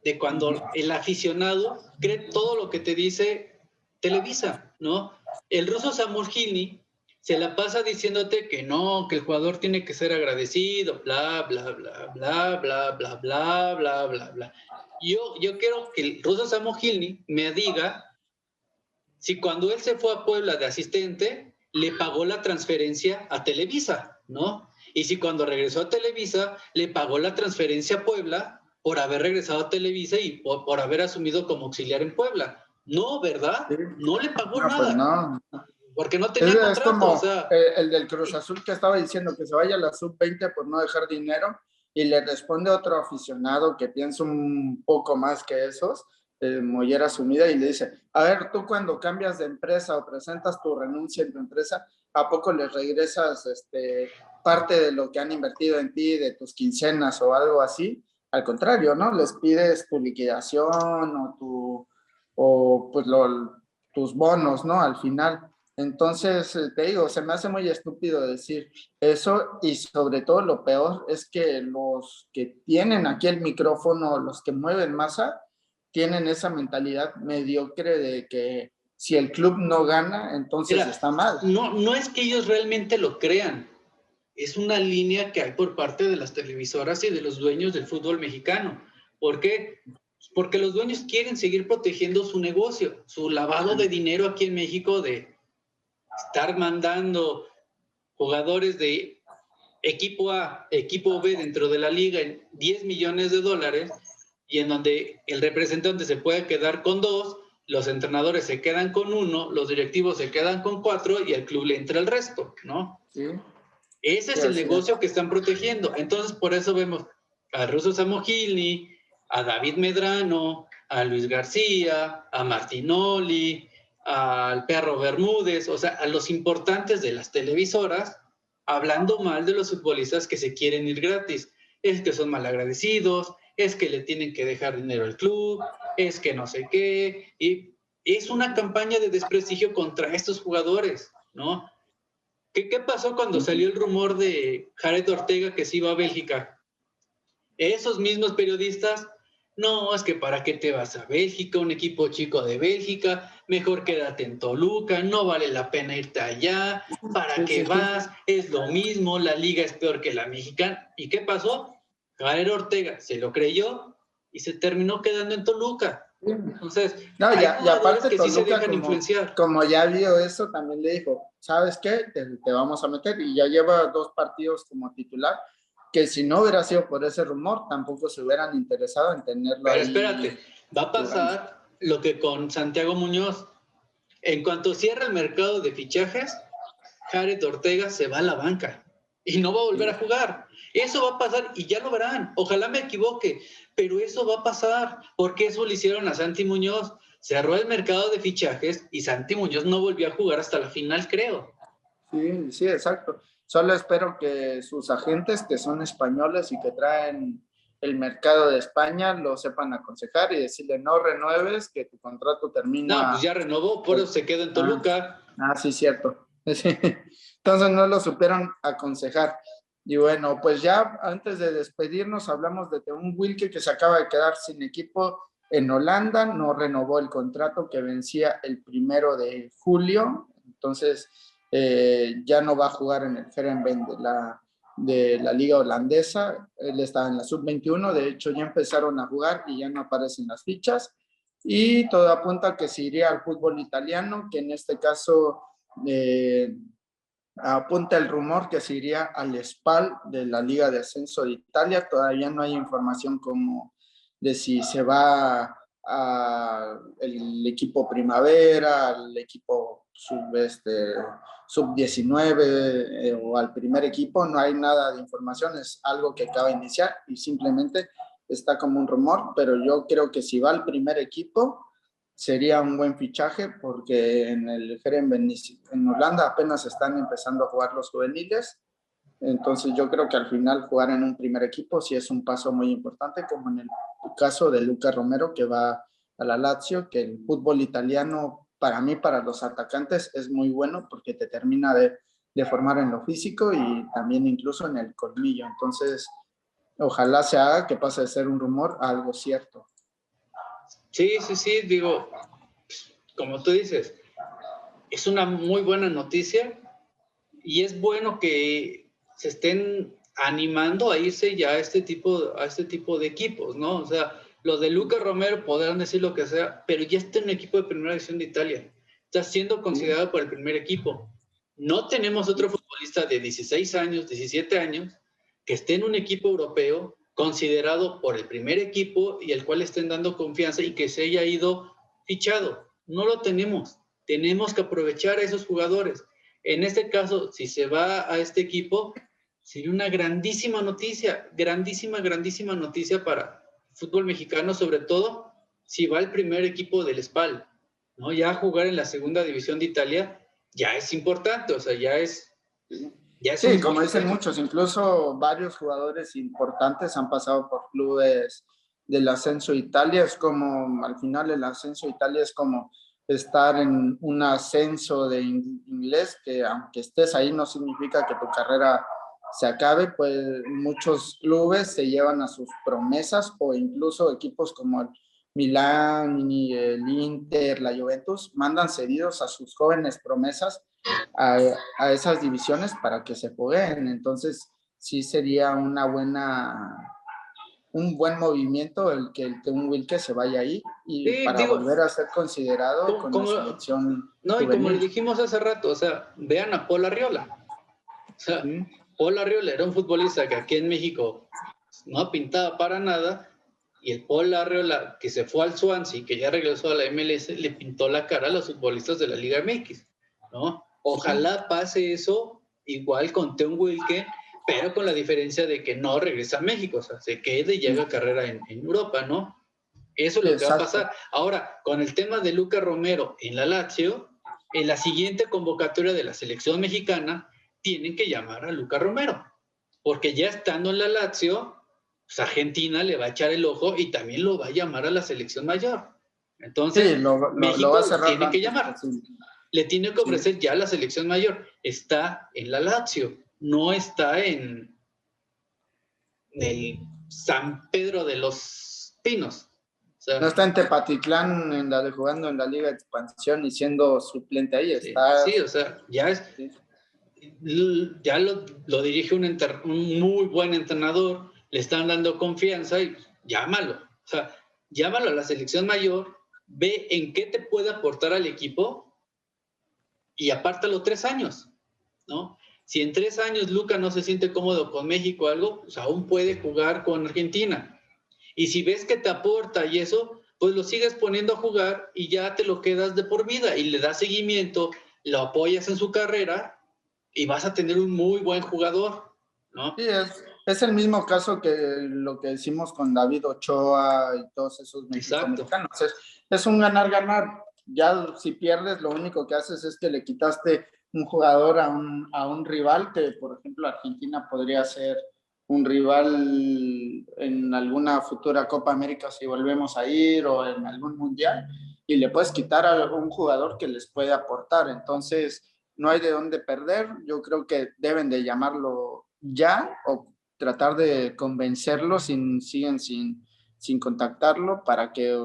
S2: de cuando el aficionado cree todo lo que te dice Televisa, ¿no? El ruso Samorgini se la pasa diciéndote que no, que el jugador tiene que ser agradecido, bla, bla, bla, bla, bla, bla, bla, bla, bla, bla. Yo quiero que el ruso Samorgini me diga si cuando él se fue a Puebla de asistente le pagó la transferencia a Televisa, ¿no? Y si cuando regresó a Televisa, le pagó la transferencia a Puebla por haber regresado a Televisa y por haber asumido como auxiliar en Puebla. No, ¿verdad?
S1: Sí.
S2: No le pagó
S1: No, pues
S2: nada,
S1: no.
S2: porque no tenía
S1: Es
S2: contrato, o
S1: como
S2: sea.
S1: el del Cruz Azul que estaba diciendo que se vaya a la sub-20 por no dejar dinero y le responde otro aficionado que piensa un poco más que esos, mollera sumida, y le dice, a ver, tú cuando cambias de empresa o presentas tu renuncia en tu empresa, ¿a poco les regresas parte de lo que han invertido en ti, de tus quincenas o algo así? Al contrario, ¿no? Les pides tu liquidación o pues tus bonos, ¿no? Al final. Entonces, te digo, se me hace muy estúpido decir eso y sobre todo lo peor es que los que tienen aquí el micrófono, los que mueven masa, tienen esa mentalidad mediocre de que si el club no gana, entonces
S2: Mira,
S1: está mal.
S2: no es que ellos realmente lo crean, es una línea que hay por parte de las televisoras y de los dueños del fútbol mexicano. ¿Por qué? Porque los dueños quieren seguir protegiendo su negocio, su lavado de dinero aquí en México, de estar mandando jugadores de equipo A, equipo B dentro de la liga en 10 millones de dólares, y en donde el representante se puede quedar con 2, los entrenadores se quedan con 1, los directivos se quedan con 4 y al club le entra el resto, ¿no?
S1: Sí,
S2: Ese
S1: sí,
S2: es el
S1: así es.
S2: negocio que están protegiendo. Entonces, por eso vemos a Russo Samogilny, a David Medrano, a Luis García, a Martinoli, al Perro Bermúdez, o sea, a los importantes de las televisoras, hablando mal de los futbolistas que se quieren ir gratis. Es que son malagradecidos, es que le tienen que dejar dinero al club, es que no sé qué. Y es una campaña de desprestigio contra estos jugadores, ¿no? ¿Qué pasó cuando salió el rumor de Jared Ortega que se iba a Bélgica? Esos mismos periodistas, no, es que para qué te vas a Bélgica, un equipo chico de Bélgica, mejor quédate en Toluca, no vale la pena irte allá, ¿para
S1: Sí,
S2: qué
S1: sí, sí.
S2: vas? Es lo mismo, la liga es peor que la mexicana. ¿Y qué pasó? Jared Ortega se lo creyó y se terminó quedando en Toluca. Entonces,
S1: No,
S2: hay
S1: y
S2: jugadores
S1: aparte
S2: que sí se
S1: Toluca,
S2: dejan
S1: como,
S2: influenciar.
S1: como ya vio eso, también le dijo, ¿sabes qué? Te vamos a meter. Y ya lleva 2 partidos como titular, que si no hubiera sido por ese rumor, tampoco se hubieran interesado en tenerlo
S2: Pero
S1: ahí
S2: espérate, va a
S1: jugando.
S2: pasar lo que con Santiago Muñoz. En cuanto cierra el mercado de fichajes, Jared Ortega se va a la banca y no va a volver a jugar. Eso va a pasar y ya lo verán. Ojalá me equivoque, pero eso va a pasar porque eso le hicieron a Santi Muñoz. Cerró el mercado de fichajes y Santi Muñoz no volvió a jugar hasta la final, creo.
S1: Sí, sí, exacto. Solo espero que sus agentes, que son españoles y que traen el mercado de España, lo sepan aconsejar y decirle no renueves, que tu contrato
S2: No, pues
S1: termina.
S2: ya renovó, por eso se quedó en
S1: Ah,
S2: Toluca.
S1: sí, cierto. Sí. Entonces no lo supieron aconsejar. Y bueno, pues ya antes de despedirnos, hablamos de un Wilke que se acaba de quedar sin equipo en Holanda, no renovó el contrato que vencía el 1 de julio, entonces ya no va a jugar en el Heerenveen de la liga holandesa. Él está en la sub-21, de hecho ya empezaron a jugar y ya no aparecen las fichas. Y todo apunta a que se iría al fútbol italiano, que en este caso apunta el rumor que se iría al Spal de la Liga de Ascenso de Italia. Todavía no hay información como de si se va al equipo Primavera, al equipo sub-19 o al primer equipo. No hay nada de información, es algo que acaba de iniciar y simplemente está como un rumor, pero yo creo que si va al primer equipo sería un buen fichaje porque en el Heerenveen en Holanda apenas están empezando a jugar los juveniles, entonces yo creo que al final jugar en un primer equipo sí es un paso muy importante, como en el caso de Lucas Romero que va a la Lazio, que el fútbol italiano para mí, para los atacantes, es muy bueno porque te termina de formar en lo físico y también incluso en el colmillo, entonces ojalá se haga que pase de ser un rumor a algo cierto.
S2: Sí, sí, sí, digo, como tú dices, es una muy buena noticia y es bueno que se estén animando a irse ya a este tipo de equipos, ¿no? O sea, los de Lucas Romero podrán decir lo que sea, pero ya está en un equipo de primera división de Italia. Está siendo considerado por el primer equipo. No tenemos otro futbolista de 16 años, 17 años, que esté en un equipo europeo considerado por el primer equipo y al cual estén dando confianza y que se haya ido fichado. No lo tenemos. Tenemos que aprovechar a esos jugadores. En este caso, si se va a este equipo, sería una grandísima noticia para el fútbol mexicano, sobre todo si va al primer equipo del SPAL, ¿no? Ya jugar en la segunda división de Italia ya es importante, o sea, ya es
S1: Sí,
S2: un
S1: como
S2: buen
S1: dicen
S2: nivel.
S1: muchos, incluso varios jugadores importantes han pasado por clubes del ascenso de Italia. Es como, al final el ascenso de Italia es como estar en un ascenso de inglés, que aunque estés ahí no significa que tu carrera se acabe, pues muchos clubes se llevan a sus promesas o incluso equipos como el Milán y el Inter, la Juventus, mandan cedidos a sus jóvenes promesas a, a esas divisiones para que se jueguen. Entonces, sí sería un buen movimiento el que un Wilke se vaya ahí y
S2: Sí,
S1: para
S2: digo,
S1: volver a ser considerado con la
S2: como,
S1: selección
S2: no, y como le
S1: juvenil.
S2: dijimos hace rato, o sea, vean a Paul Arriola. O sea,
S1: Sí,
S2: Paul Arriola era un futbolista que aquí en México no pintaba para nada, y el Paul Arriola que se fue al Swansea, que ya regresó a la MLS, le pintó la cara a los futbolistas de la Liga MX, ¿no? Ojalá pase eso igual con Teun Wilke, pero con la diferencia de que no regresa a México, o sea, se quede y llega a carrera en Europa, ¿no? Eso es
S1: sí,
S2: lo que va a
S1: exacto.
S2: pasar. Ahora, con el tema de Lucas Romero en la Lazio, en la siguiente convocatoria de la selección mexicana, tienen que llamar a Lucas Romero, porque ya estando en la Lazio, pues Argentina le va a echar el ojo y también lo va a llamar a la selección mayor.
S1: Sí,
S2: Entonces,
S1: lo va
S2: México
S1: a
S2: lo
S1: cerrar lo
S2: tiene que
S1: antes
S2: llamar.
S1: posible.
S2: Le tiene que
S1: Sí,
S2: ofrecer ya la selección mayor. Está en la Lazio, no está en el San Pedro de los Pinos. O
S1: no
S2: sea,
S1: está en Tepatitlán jugando en la Liga de Expansión y siendo suplente ahí,
S2: sí,
S1: está.
S2: sí, o sea,
S1: Sí,
S2: ya lo dirige un muy buen entrenador, le están dando confianza y llámalo. O sea, llámalo a la selección mayor, ve en qué te puede aportar al equipo y apártalo 3 años, ¿no? Si en 3 años Luca no se siente cómodo con México o algo, pues aún puede jugar con Argentina. Y si ves que te aporta y eso, pues lo sigues poniendo a jugar y ya te lo quedas de por vida y le das seguimiento, lo apoyas en su carrera y vas a tener un muy buen jugador, ¿no?
S1: sí, es el mismo caso que lo que decimos con David Ochoa y todos esos
S2: Exacto.
S1: mexicanos. Es un ganar-ganar. Ya si pierdes, lo único que haces es que le quitaste un jugador a un rival, que por ejemplo Argentina podría ser un rival en alguna futura Copa América si volvemos a ir o en algún mundial, y le puedes quitar a un jugador que les puede aportar. Entonces, no hay de dónde perder. Yo creo que deben de llamarlo ya o tratar de convencerlo siguen sin contactarlo para que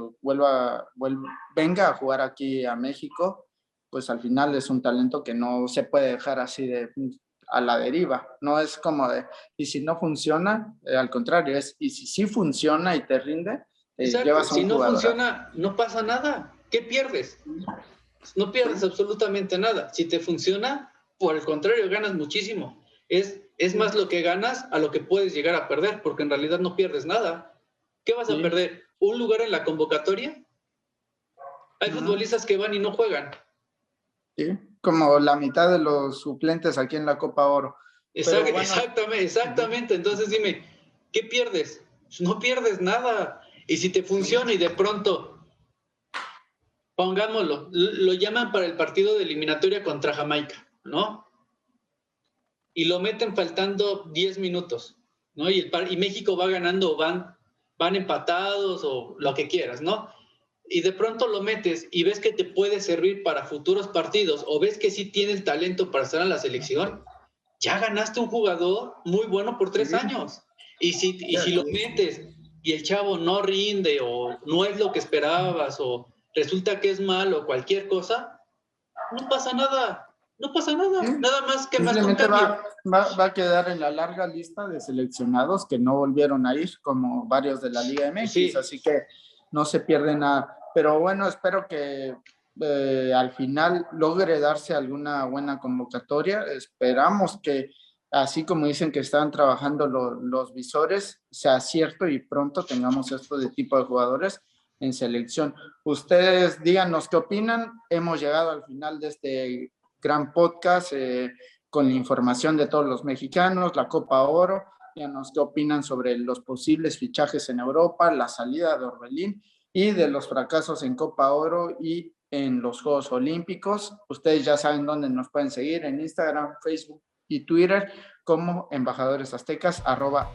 S1: venga a jugar aquí a México. Pues al final es un talento que no se puede dejar así a la deriva. No es como y si no funciona, al contrario, y si sí funciona y te rinde,
S2: Exacto.
S1: llevas a
S2: Si
S1: un
S2: no
S1: jugador.
S2: funciona, no pasa nada. ¿Qué pierdes? No pierdes absolutamente nada. Si te funciona, por el contrario, ganas muchísimo. Es más lo que ganas a lo que puedes llegar a perder, porque en realidad no pierdes nada. ¿Qué vas a
S1: Sí,
S2: perder? ¿Un lugar en la convocatoria? Hay futbolistas que van y no juegan.
S1: sí, como la mitad de los suplentes aquí en la Copa Oro. Pero bueno,
S2: Exactamente. Entonces dime, ¿qué pierdes? No pierdes nada. Y si te funciona y de pronto, pongámoslo, lo llaman para el partido de eliminatoria contra Jamaica, ¿no? Y lo meten faltando 10 minutos, ¿no? Y México va ganando, van empatados o lo que quieras, ¿no? Y de pronto lo metes y ves que te puede servir para futuros partidos o ves que sí tiene el talento para estar en la selección, ya ganaste un jugador muy bueno por 3 años. Y si lo metes y el chavo no rinde o no es lo que esperabas o resulta que es malo o cualquier cosa, no pasa nada. No pasa
S1: sí,
S2: nada. Nada más que más con
S1: simplemente
S2: cambio.
S1: va a quedar en la larga lista de seleccionados que no volvieron a ir, como varios de la Liga
S2: Pues
S1: MX,
S2: sí,
S1: así que no se pierde nada. Pero bueno, espero que al final logre darse alguna buena convocatoria. Esperamos que, así como dicen que están trabajando los visores, sea cierto y pronto tengamos este tipo de jugadores en selección. Ustedes díganos qué opinan. Hemos llegado al final de este gran podcast con la información de todos los mexicanos, la Copa Oro. Díganos qué opinan sobre los posibles fichajes en Europa, la salida de Orbelín y de los fracasos en Copa Oro y en los Juegos Olímpicos. Ustedes ya saben dónde nos pueden seguir, en Instagram, Facebook y Twitter como Embajadores Aztecas,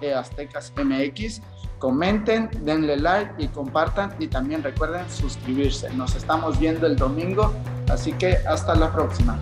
S1: @eaztecasmx. Comenten, denle like y compartan, y también recuerden suscribirse. Nos estamos viendo el domingo, así que hasta la próxima.